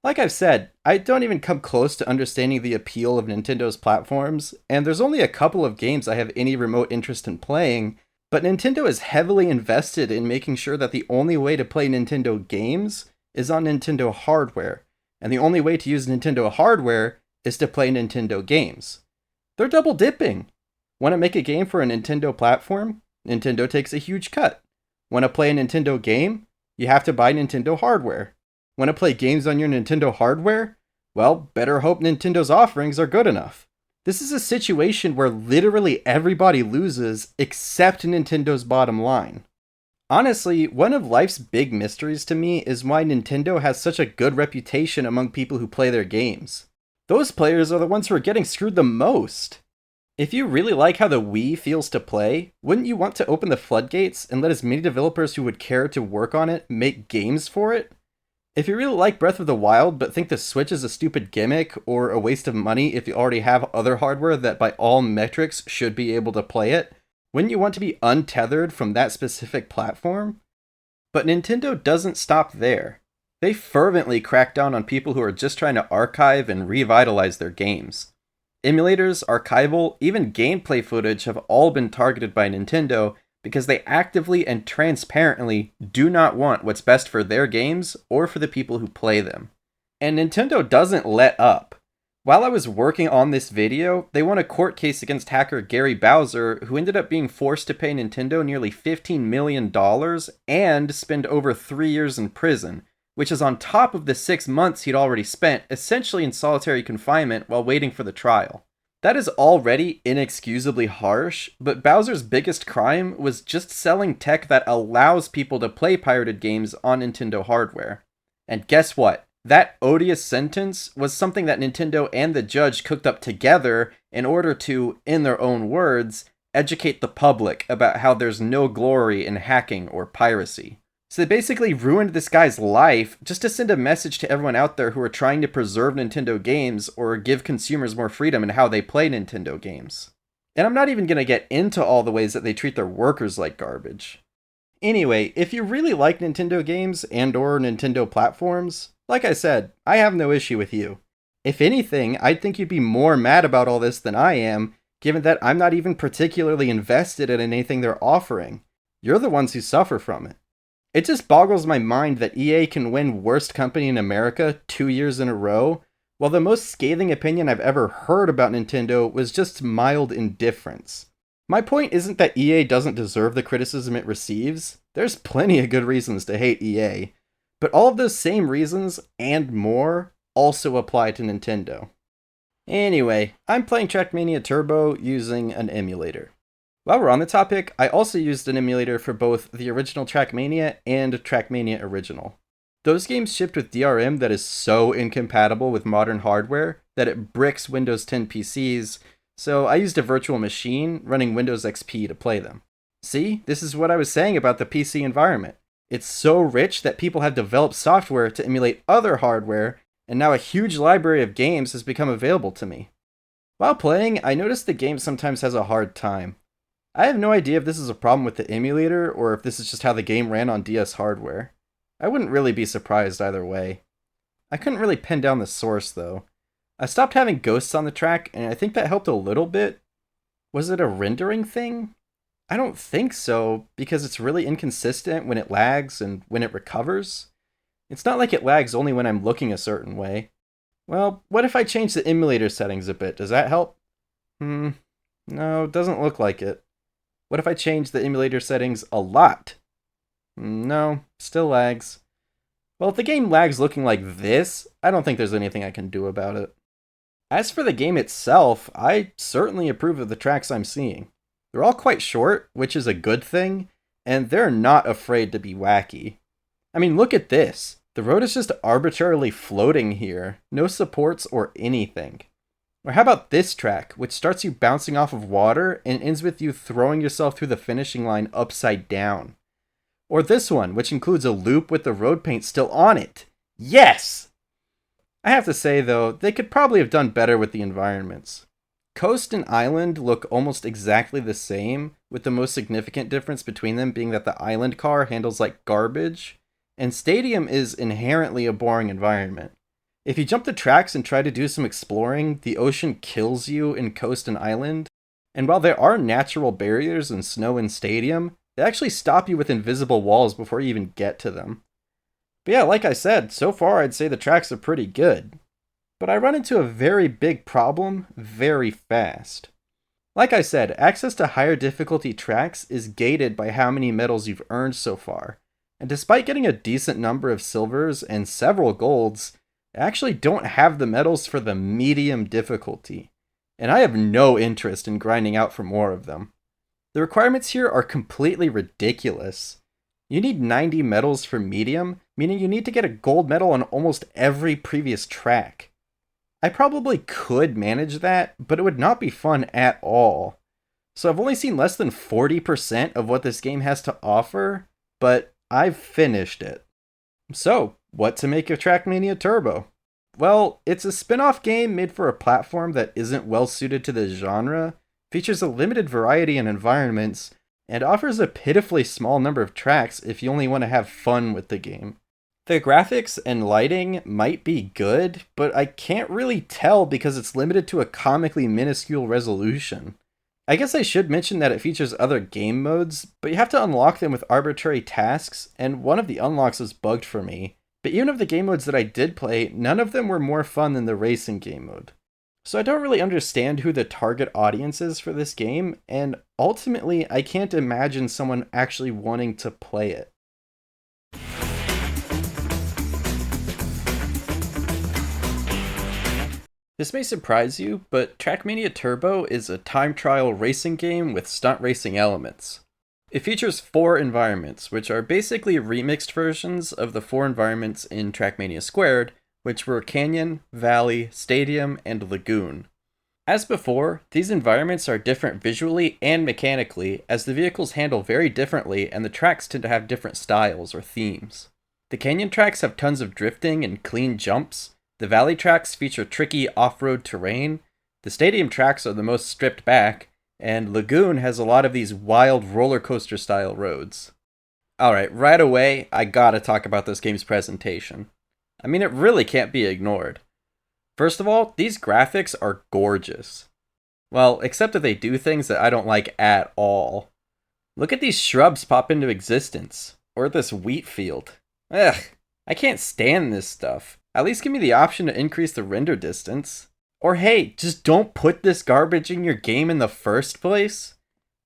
Like I've said, I don't even come close to understanding the appeal of Nintendo's platforms, and there's only a couple of games I have any remote interest in playing, but Nintendo is heavily invested in making sure that the only way to play Nintendo games is on Nintendo hardware, and the only way to use Nintendo hardware is to play Nintendo games. They're double dipping. Want to make a game for a Nintendo platform? Nintendo takes a huge cut. Want to play a Nintendo game? You have to buy Nintendo hardware. Want to play games on your Nintendo hardware? Well, better hope Nintendo's offerings are good enough. This is a situation where literally everybody loses except Nintendo's bottom line. Honestly, one of life's big mysteries to me is why Nintendo has such a good reputation among people who play their games. Those players are the ones who are getting screwed the most. If you really like how the Wii feels to play, wouldn't you want to open the floodgates and let as many developers who would care to work on it make games for it? If you really like Breath of the Wild but think the Switch is a stupid gimmick or a waste of money if you already have other hardware that by all metrics should be able to play it, wouldn't you want to be untethered from that specific platform? But Nintendo doesn't stop there. They fervently crack down on people who are just trying to archive and revitalize their games. Emulators, archival, even gameplay footage have all been targeted by Nintendo because they actively and transparently do not want what's best for their games or for the people who play them. And Nintendo doesn't let up. While I was working on this video, they won a court case against hacker Gary Bowser, who ended up being forced to pay Nintendo nearly $15 million and spend over 3 years in prison, which is on top of the 6 months he'd already spent essentially in solitary confinement while waiting for the trial. That is already inexcusably harsh, but Bowser's biggest crime was just selling tech that allows people to play pirated games on Nintendo hardware. And guess what? That odious sentence was something that Nintendo and the judge cooked up together in order to, in their own words, educate the public about how there's no glory in hacking or piracy. So they basically ruined this guy's life just to send a message to everyone out there who are trying to preserve Nintendo games or give consumers more freedom in how they play Nintendo games. And I'm not even going to get into all the ways that they treat their workers like garbage. Anyway, if you really like Nintendo games and or Nintendo platforms, like I said, I have no issue with you. If anything, I'd think you'd be more mad about all this than I am, given that I'm not even particularly invested in anything they're offering. You're the ones who suffer from it. It just boggles my mind that EA can win Worst Company in America 2 years in a row, while the most scathing opinion I've ever heard about Nintendo was just mild indifference. My point isn't that EA doesn't deserve the criticism it receives. There's plenty of good reasons to hate EA. But all of those same reasons, and more, also apply to Nintendo. Anyway, I'm playing TrackMania Turbo using an emulator. While we're on the topic, I also used an emulator for both the original TrackMania and TrackMania Original. Those games shipped with DRM that is so incompatible with modern hardware that it bricks Windows 10 PCs, so I used a virtual machine running Windows XP to play them. See, this is what I was saying about the PC environment. It's so rich that people have developed software to emulate other hardware, and now a huge library of games has become available to me. While playing, I noticed the game sometimes has a hard time. I have no idea if this is a problem with the emulator, or if this is just how the game ran on DS hardware. I wouldn't really be surprised either way. I couldn't really pin down the source, though. I stopped having ghosts on the track, and I think that helped a little bit. Was it a rendering thing? I don't think so, because it's really inconsistent when it lags and when it recovers. It's not like it lags only when I'm looking a certain way. Well, what if I change the emulator settings a bit? Does that help? No, it doesn't look like it. What if I change the emulator settings a lot? No, still lags. Well, if the game lags looking like this, I don't think there's anything I can do about it. As for the game itself, I certainly approve of the tracks I'm seeing. They're all quite short, which is a good thing, and they're not afraid to be wacky. I mean, look at this. The road is just arbitrarily floating here, no supports or anything. Or how about this track, which starts you bouncing off of water and ends with you throwing yourself through the finishing line upside down. Or this one, which includes a loop with the road paint still on it. Yes! I have to say though, they could probably have done better with the environments. Coast and Island look almost exactly the same, with the most significant difference between them being that the Island car handles like garbage, and Stadium is inherently a boring environment. If you jump the tracks and try to do some exploring, the ocean kills you in Coast and Island, and while there are natural barriers and snow in Stadium, they actually stop you with invisible walls before you even get to them. But yeah, like I said, so far I'd say the tracks are pretty good. But I run into a very big problem very fast. Like I said, access to higher difficulty tracks is gated by how many medals you've earned so far, and despite getting a decent number of silvers and several golds, I actually don't have the medals for the medium difficulty, and I have no interest in grinding out for more of them. The requirements here are completely ridiculous. You need 90 medals for medium, meaning you need to get a gold medal on almost every previous track. I probably could manage that, but it would not be fun at all. So I've only seen less than 40% of what this game has to offer, but I've finished it. So, what to make of TrackMania Turbo? Well, it's a spin-off game made for a platform that isn't well suited to the genre, features a limited variety in environments, and offers a pitifully small number of tracks if you only want to have fun with the game. The graphics and lighting might be good, but I can't really tell because it's limited to a comically minuscule resolution. I guess I should mention that it features other game modes, but you have to unlock them with arbitrary tasks, and one of the unlocks was bugged for me. But even of the game modes that I did play, none of them were more fun than the racing game mode. So I don't really understand who the target audience is for this game, and ultimately I can't imagine someone actually wanting to play it. This may surprise you, but TrackMania Turbo is a time trial racing game with stunt racing elements. It features 4 environments, which are basically remixed versions of the 4 environments in TrackMania Squared, which were Canyon, Valley, Stadium, and Lagoon. As before, these environments are different visually and mechanically, as the vehicles handle very differently and the tracks tend to have different styles or themes. The Canyon tracks have tons of drifting and clean jumps. The Valley tracks feature tricky off-road terrain, the Stadium tracks are the most stripped back, and Lagoon has a lot of these wild roller coaster style roads. Alright, right away, I gotta talk about this game's presentation. I mean, it really can't be ignored. First of all, these graphics are gorgeous. Well, except that they do things that I don't like at all. Look at these shrubs pop into existence, or this wheat field. Ugh, I can't stand this stuff. At least give me the option to increase the render distance. Or hey, just don't put this garbage in your game in the first place.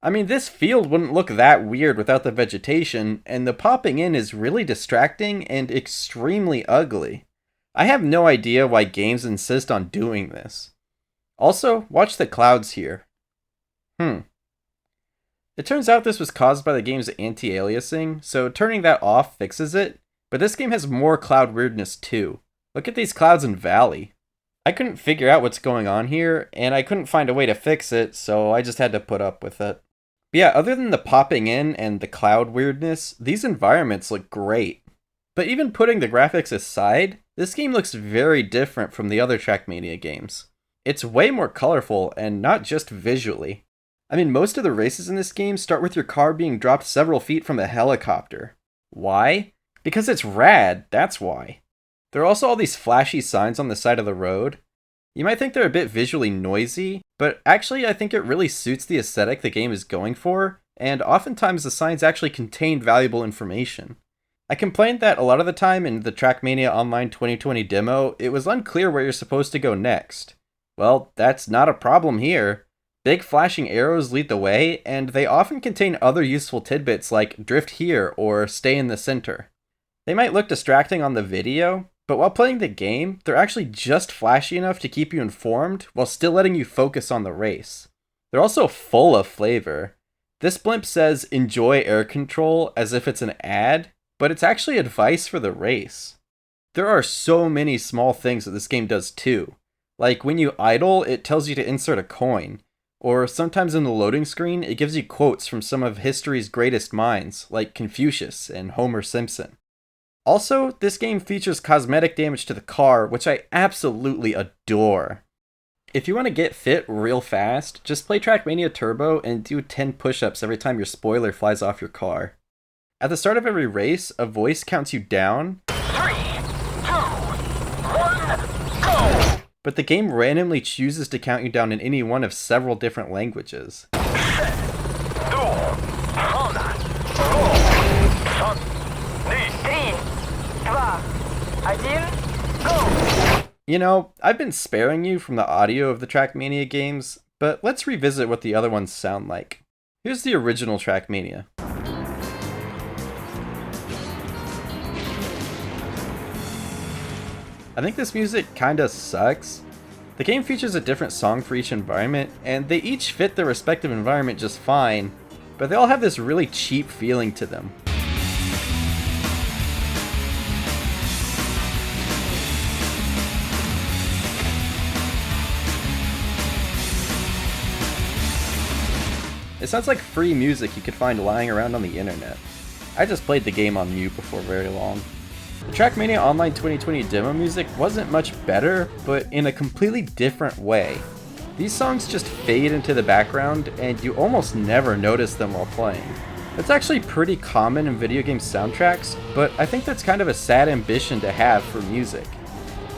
I mean, this field wouldn't look that weird without the vegetation, and the popping in is really distracting and extremely ugly. I have no idea why games insist on doing this. Also, watch the clouds here. It turns out this was caused by the game's anti-aliasing, so turning that off fixes it, but this game has more cloud weirdness too. Look at these clouds in Valley. I couldn't figure out what's going on here, and I couldn't find a way to fix it, so I just had to put up with it. But yeah, other than the popping in and the cloud weirdness, these environments look great. But even putting the graphics aside, this game looks very different from the other TrackMania games. It's way more colorful, and not just visually. I mean, most of the races in this game start with your car being dropped several feet from a helicopter. Why? Because it's rad, that's why. There are also all these flashy signs on the side of the road. You might think they're a bit visually noisy, but actually I think it really suits the aesthetic the game is going for, and oftentimes the signs actually contain valuable information. I complained that a lot of the time in the TrackMania Online 2020 demo, it was unclear where you're supposed to go next. Well, that's not a problem here. Big flashing arrows lead the way, and they often contain other useful tidbits like drift here or stay in the center. They might look distracting on the video, but while playing the game, they're actually just flashy enough to keep you informed while still letting you focus on the race. They're also full of flavor. This blimp says enjoy air control as if it's an ad, but it's actually advice for the race. There are so many small things that this game does too. Like when you idle, it tells you to insert a coin. Or sometimes in the loading screen, it gives you quotes from some of history's greatest minds, like Confucius and Homer Simpson. Also, this game features cosmetic damage to the car, which I absolutely adore. If you want to get fit real fast, just play TrackMania Turbo and do 10 push-ups every time your spoiler flies off your car. At the start of every race, a voice counts you down. 3, 2, 1, go! But the game randomly chooses to count you down in any one of several different languages. You know, I've been sparing you from the audio of the TrackMania games, but let's revisit what the other ones sound like. Here's the original TrackMania. I think this music kinda sucks. The game features a different song for each environment, and they each fit their respective environment just fine, but they all have this really cheap feeling to them. It sounds like free music you could find lying around on the internet. I just played the game on mute before very long. The TrackMania Online 2020 demo music wasn't much better, but in a completely different way. These songs just fade into the background, and you almost never notice them while playing. That's actually pretty common in video game soundtracks, but I think that's kind of a sad ambition to have for music.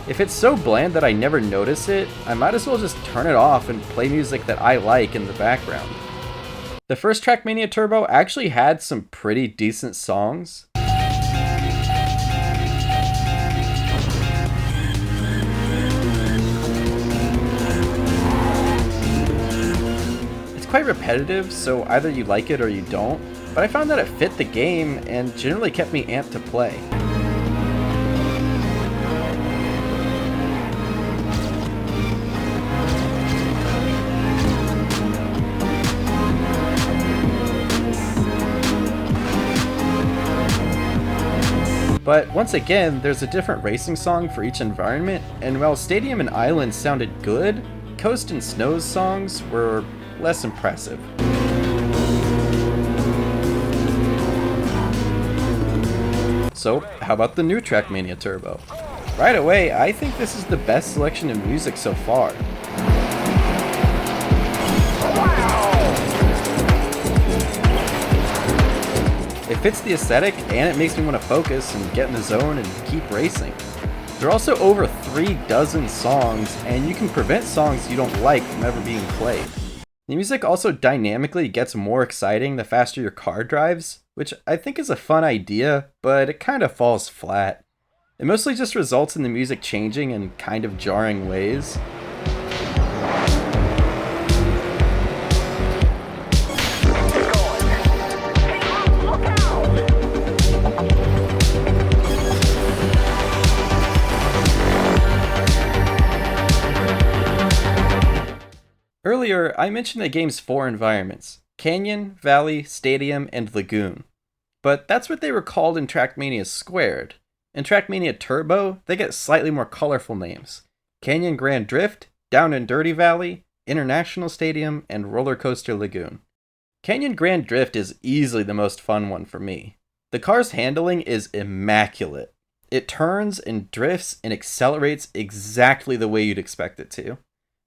If it's so bland that I never notice it, I might as well just turn it off and play music that I like in the background. The first TrackMania Turbo actually had some pretty decent songs. quite repetitive, so either you like it or you don't, but I found that it fit the game and generally kept me amped to play. But once again, there's a different racing song for each environment, and while Stadium and Island sounded good, Coast and Snow's songs were less impressive. So, how about the new TrackMania Turbo? Right away, I think this is the best selection of music so far. It fits the aesthetic, and it makes me want to focus and get in the zone and keep racing. There are also over 36 songs, and you can prevent songs you don't like from ever being played. The music also dynamically gets more exciting the faster your car drives, which I think is a fun idea, but it kind of falls flat. It mostly just results in the music changing in kind of jarring ways. Earlier, I mentioned the game's 4 environments: Canyon, Valley, Stadium, and Lagoon. But that's what they were called in TrackMania Squared. In TrackMania Turbo, they get slightly more colorful names: Canyon Grand Drift, Down and Dirty Valley, International Stadium, and Roller Coaster Lagoon. Canyon Grand Drift is easily the most fun one for me. The car's handling is immaculate. It turns and drifts and accelerates exactly the way you'd expect it to.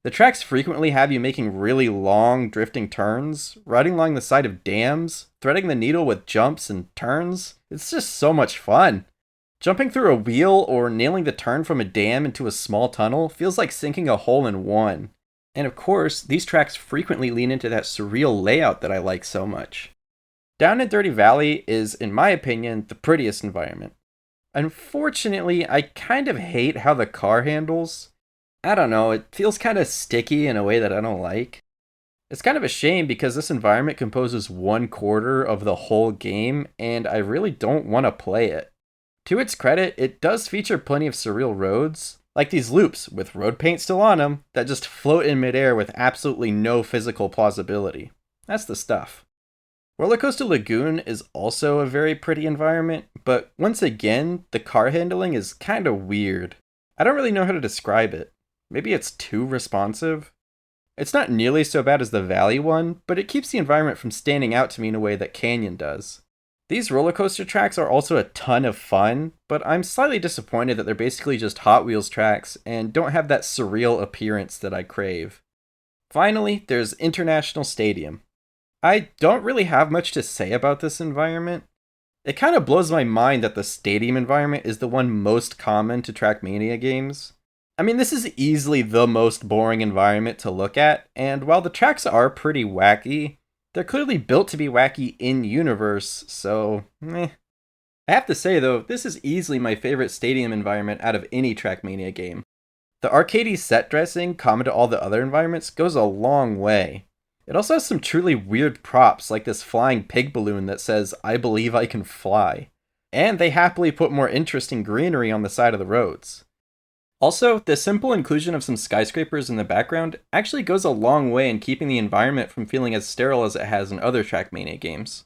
The tracks frequently have you making really long drifting turns, riding along the side of dams, threading the needle with jumps and turns. It's just so much fun. Jumping through a wheel or nailing the turn from a dam into a small tunnel feels like sinking a hole in one. And of course, these tracks frequently lean into that surreal layout that I like so much. Down and Dirty Valley is, in my opinion, the prettiest environment. Unfortunately, I kind of hate how the car handles. I don't know, it feels kind of sticky in a way that I don't like. It's kind of a shame because this environment composes 1/4 of the whole game, and I really don't want to play it. To its credit, it does feature plenty of surreal roads, like these loops with road paint still on them, that just float in midair with absolutely no physical plausibility. That's the stuff. Roller Coaster Lagoon is also a very pretty environment, but once again, the car handling is kind of weird. I don't really know how to describe it. Maybe it's too responsive? It's not nearly so bad as the Valley one, but it keeps the environment from standing out to me in a way that Canyon does. These roller coaster tracks are also a ton of fun, but I'm slightly disappointed that they're basically just Hot Wheels tracks and don't have that surreal appearance that I crave. Finally, there's International Stadium. I don't really have much to say about this environment. It kind of blows my mind that the stadium environment is the one most common to TrackMania games. I mean, this is easily the most boring environment to look at, and while the tracks are pretty wacky, they're clearly built to be wacky in-universe, so I have to say though, this is easily my favorite stadium environment out of any TrackMania game. The arcadey set dressing, common to all the other environments, goes a long way. It also has some truly weird props, like this flying pig balloon that says, "I believe I can fly." And they happily put more interesting greenery on the side of the roads. Also, the simple inclusion of some skyscrapers in the background actually goes a long way in keeping the environment from feeling as sterile as it has in other TrackMania games.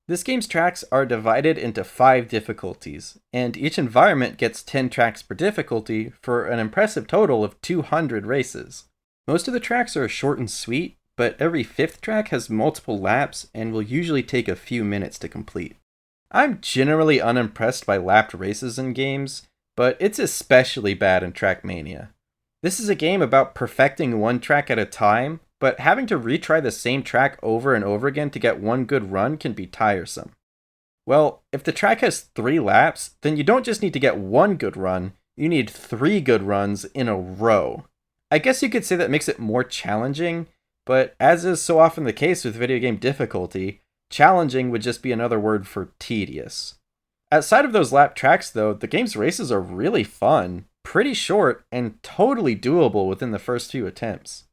This game's tracks are divided into 5 difficulties, and each environment gets 10 tracks per difficulty for an impressive total of 200 races. Most of the tracks are short and sweet, but every 5th track has multiple laps and will usually take a few minutes to complete. I'm generally unimpressed by lapped races in games, but it's especially bad in TrackMania. This is a game about perfecting one track at a time, but having to retry the same track over and over again to get one good run can be tiresome. Well, if the track has 3 laps, then you don't just need to get one good run, you need 3 good runs in a row. I guess you could say that makes it more challenging, but as is so often the case with video game difficulty, challenging would just be another word for tedious. Outside of those lap tracks though, the game's races are really fun, pretty short, and totally doable within the first few attempts.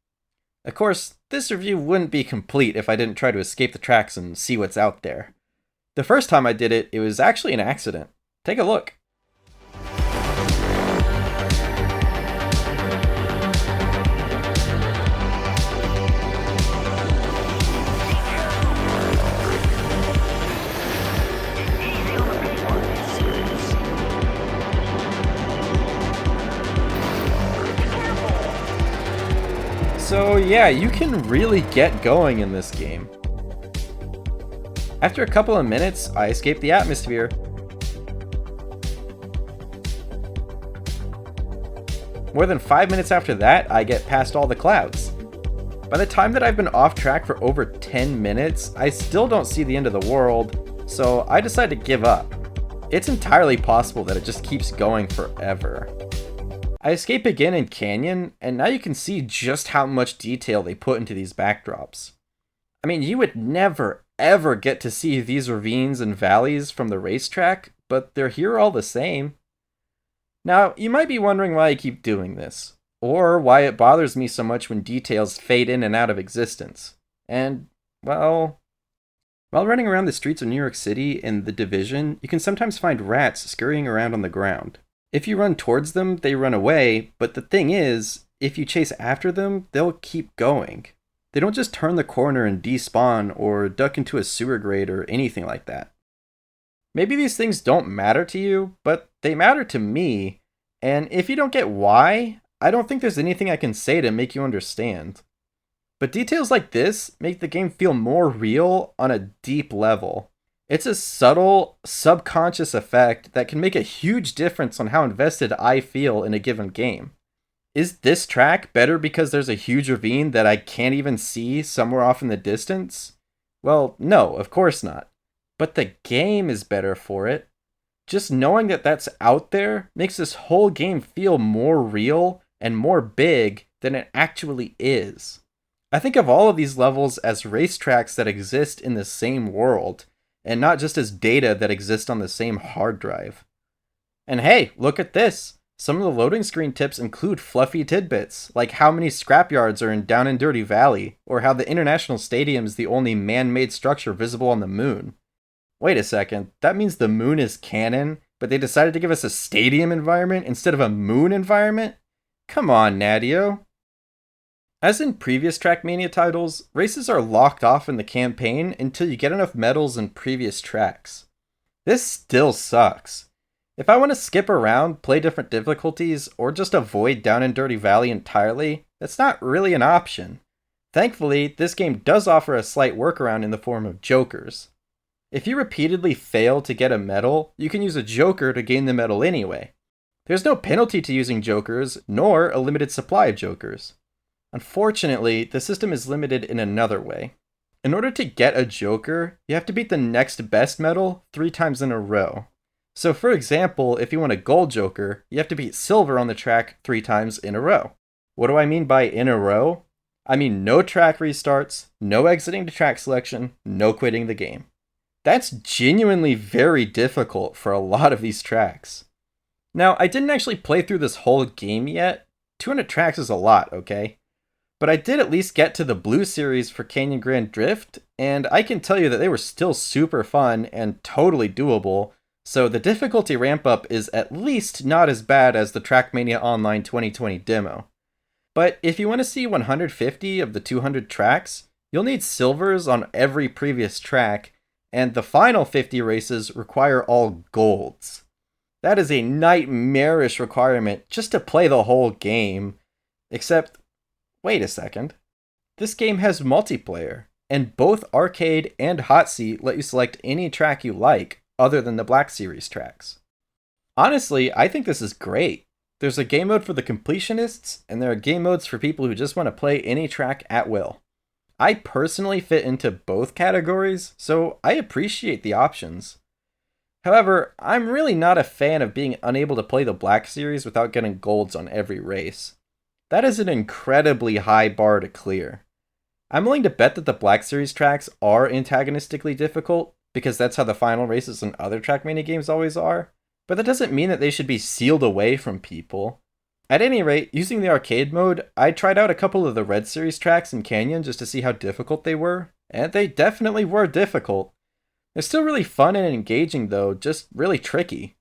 Of course, this review wouldn't be complete if I didn't try to escape the tracks and see what's out there. The first time I did it, it was actually an accident. Take a look. So yeah, you can really get going in this game. After a couple of minutes, I escaped the atmosphere. More than 5 minutes after that, I get past all the clouds. By the time that I've been off track for over 10 minutes, I still don't see the end of the world, so I decide to give up. It's entirely possible that it just keeps going forever. I escape again in Canyon, and now you can see just how much detail they put into these backdrops. I mean, you would never, ever get to see these ravines and valleys from the racetrack, but they're here all the same. Now, you might be wondering why I keep doing this, or why it bothers me so much when details fade in and out of existence. And, well, while running around the streets of New York City in The Division, you can sometimes find rats scurrying around on the ground. If you run towards them, they run away, but the thing is, if you chase after them, they'll keep going. They don't just turn the corner and despawn or duck into a sewer grate or anything like that. Maybe these things don't matter to you, but they matter to me, and if you don't get why, I don't think there's anything I can say to make you understand. But details like this make the game feel more real on a deep level. It's a subtle, subconscious effect that can make a huge difference on how invested I feel in a given game. Is this track better because there's a huge ravine that I can't even see somewhere off in the distance? Well, no, of course not. But the game is better for it. Just knowing that that's out there makes this whole game feel more real and more big than it actually is. I think of all of these levels as racetracks that exist in the same world, and not just as data that exist on the same hard drive. And hey, look at this! Some of the loading screen tips include fluffy tidbits, like how many scrapyards are in Down and Dirty Valley, or how the International Stadium is the only man-made structure visible on the moon. Wait a second, that means the moon is canon, but they decided to give us a stadium environment instead of a moon environment? Come on, Nadio. As in previous TrackMania titles, races are locked off in the campaign until you get enough medals in previous tracks. This still sucks. If I want to skip around, play different difficulties, or just avoid Down and Dirty Valley entirely, that's not really an option. Thankfully, this game does offer a slight workaround in the form of jokers. If you repeatedly fail to get a medal, you can use a joker to gain the medal anyway. There's no penalty to using jokers, nor a limited supply of jokers. Unfortunately, the system is limited in another way. In order to get a joker, you have to beat the next best medal 3 times in a row. So for example, if you want a gold joker, you have to beat silver on the track 3 times in a row. What do I mean by in a row? I mean no track restarts, no exiting to track selection, no quitting the game. That's genuinely very difficult for a lot of these tracks. Now, I didn't actually play through this whole game yet. 200 tracks is a lot, okay? But I did at least get to the Blue Series for Canyon Grand Drift, and I can tell you that they were still super fun and totally doable, so the difficulty ramp up is at least not as bad as the TrackMania Online 2020 demo. But if you want to see 150 of the 200 tracks, you'll need silvers on every previous track, and the final 50 races require all golds. That is a nightmarish requirement just to play the whole game, except wait a second. This game has multiplayer, and both Arcade and Hot Seat let you select any track you like, other than the Black Series tracks. Honestly, I think this is great. There's a game mode for the completionists, and there are game modes for people who just want to play any track at will. I personally fit into both categories, so I appreciate the options. However, I'm really not a fan of being unable to play the Black Series without getting golds on every race. That is an incredibly high bar to clear. I'm willing to bet that the Black Series tracks are antagonistically difficult, because that's how the final races in other TrackMania games always are, but that doesn't mean that they should be sealed away from people. At any rate, using the arcade mode, I tried out a couple of the Red Series tracks in Canyon just to see how difficult they were, and they definitely were difficult. They're still really fun and engaging though, just really tricky.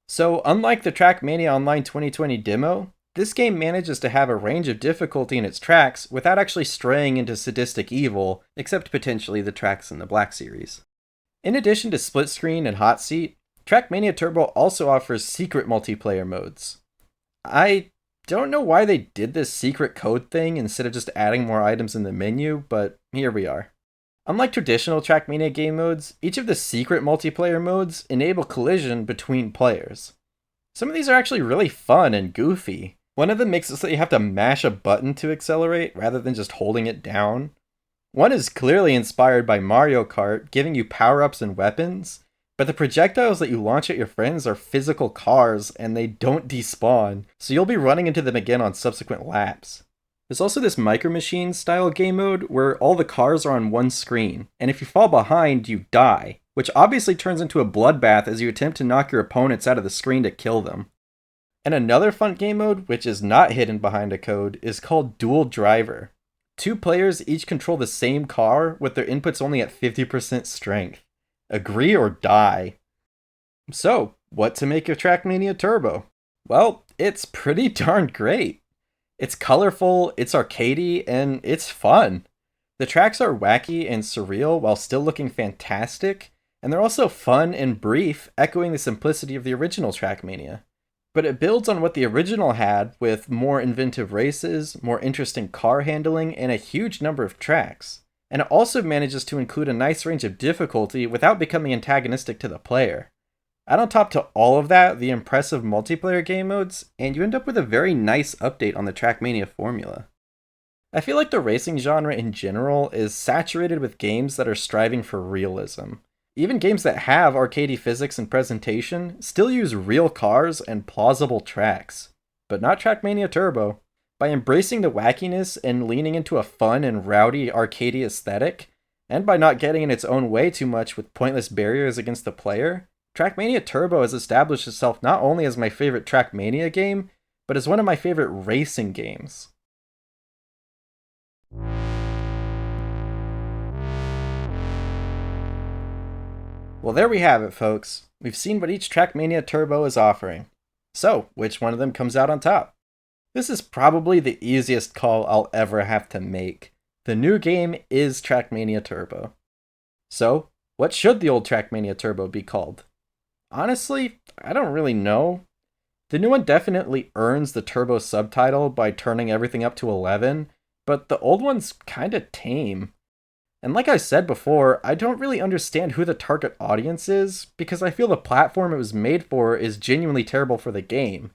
So unlike the TrackMania Online 2020 demo, this game manages to have a range of difficulty in its tracks without actually straying into sadistic evil, except potentially the tracks in the Black Series. In addition to split screen and hot seat, TrackMania Turbo also offers secret multiplayer modes. I don't know why they did this secret code thing instead of just adding more items in the menu, but here we are. Unlike traditional TrackMania game modes, each of the secret multiplayer modes enable collision between players. Some of these are actually really fun and goofy. One of them makes it so you have to mash a button to accelerate rather than just holding it down. One is clearly inspired by Mario Kart, giving you power-ups and weapons, but the projectiles that you launch at your friends are physical cars and they don't despawn, so you'll be running into them again on subsequent laps. There's also this Micro Machines style game mode where all the cars are on one screen, and if you fall behind, you die, which obviously turns into a bloodbath as you attempt to knock your opponents out of the screen to kill them. And another fun game mode, which is not hidden behind a code, is called Dual Driver. 2 players each control the same car with their inputs only at 50% strength. Agree or die. So, what to make of TrackMania Turbo? Well, it's pretty darn great. It's colorful, it's arcadey, and it's fun. The tracks are wacky and surreal while still looking fantastic, and they're also fun and brief, echoing the simplicity of the original TrackMania. But it builds on what the original had, with more inventive races, more interesting car handling, and a huge number of tracks. And it also manages to include a nice range of difficulty without becoming antagonistic to the player. Add on top to all of that the impressive multiplayer game modes, and you end up with a very nice update on the TrackMania formula. I feel like the racing genre in general is saturated with games that are striving for realism. Even games that have arcadey physics and presentation still use real cars and plausible tracks. But not TrackMania Turbo. By embracing the wackiness and leaning into a fun and rowdy arcadey aesthetic, and by not getting in its own way too much with pointless barriers against the player, TrackMania Turbo has established itself not only as my favorite TrackMania game, but as one of my favorite racing games. Well, there we have it, folks. We've seen what each TrackMania Turbo is offering. So, which one of them comes out on top? This is probably the easiest call I'll ever have to make. The new game is TrackMania Turbo. So, what should the old TrackMania Turbo be called? Honestly, I don't really know. The new one definitely earns the Turbo subtitle by turning everything up to 11, but the old one's kinda tame. And like I said before, I don't really understand who the target audience is, because I feel the platform it was made for is genuinely terrible for the game.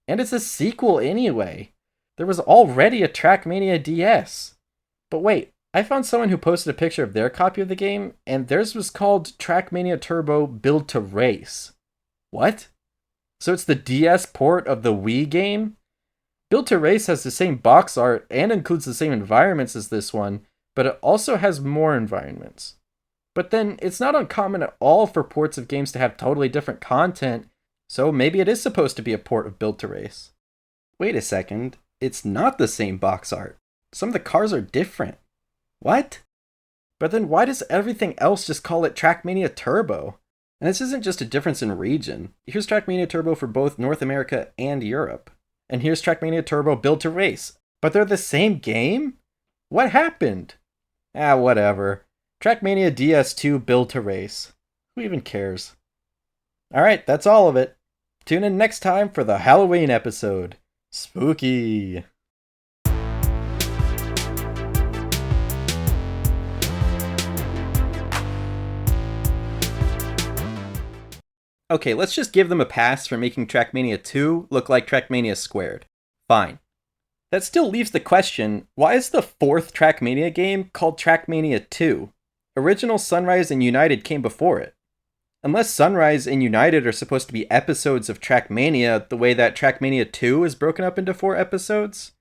And it's a sequel anyway. There was already a TrackMania DS. But wait, I found someone who posted a picture of their copy of the game, and theirs was called TrackMania Turbo Build to Race. What? So it's the DS port of the Wii game? Build to Race has the same box art and includes the same environments as this one, but it also has more environments. But then, it's not uncommon at all for ports of games to have totally different content, so maybe it is supposed to be a port of Build to Race. Wait a second, it's not the same box art. Some of the cars are different. What? But then why does everything else just call it TrackMania Turbo? And this isn't just a difference in region. Here's TrackMania Turbo for both North America and Europe. And here's TrackMania Turbo Build to Race. But they're the same game? What happened? Whatever. TrackMania DS2 Build to Race. Who even cares? Alright, that's all of it. Tune in next time for the Halloween episode. Spooky! Okay, let's just give them a pass for making TrackMania 2 look like TrackMania Squared. Fine. That still leaves the question, why is the 4th TrackMania game called TrackMania 2? Original Sunrise and United came before it. Unless Sunrise and United are supposed to be episodes of TrackMania the way that TrackMania 2 is broken up into 4 episodes?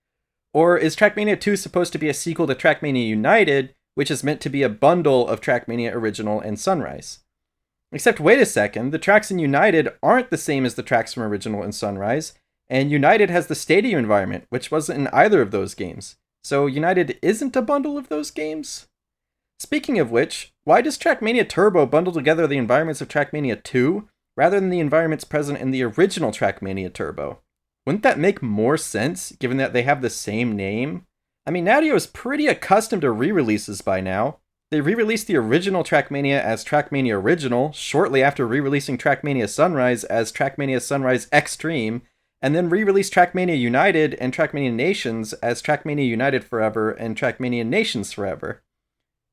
Or is TrackMania 2 supposed to be a sequel to TrackMania United, which is meant to be a bundle of TrackMania Original and Sunrise? Except wait a second, the tracks in United aren't the same as the tracks from Original and Sunrise. And United has the Stadium environment, which wasn't in either of those games. So United isn't a bundle of those games? Speaking of which, why does TrackMania Turbo bundle together the environments of TrackMania 2 rather than the environments present in the original TrackMania Turbo? Wouldn't that make more sense, given that they have the same name? I mean, Natio is pretty accustomed to re-releases by now. They re-released the original TrackMania as TrackMania Original shortly after re-releasing TrackMania Sunrise as TrackMania Sunrise Extreme, and then re-released TrackMania United and TrackMania Nations as TrackMania United Forever and TrackMania Nations Forever.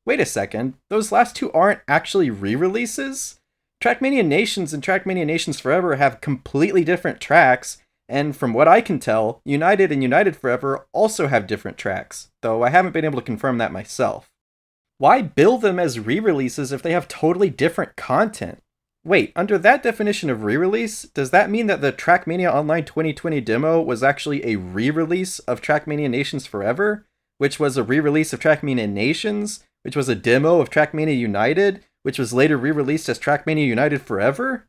Wait a second, those last two aren't actually re-releases? TrackMania Nations and TrackMania Nations Forever have completely different tracks, and from what I can tell, United and United Forever also have different tracks, though I haven't been able to confirm that myself. Why bill them as re-releases if they have totally different content? Wait, under that definition of re-release, does that mean that the TrackMania Online 2020 demo was actually a re-release of TrackMania Nations Forever, which was a re-release of TrackMania Nations, which was a demo of TrackMania United, which was later re-released as TrackMania United Forever?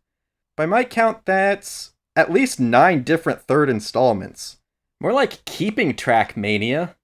By my count, that's at least 9 different third installments. More like keeping TrackMania.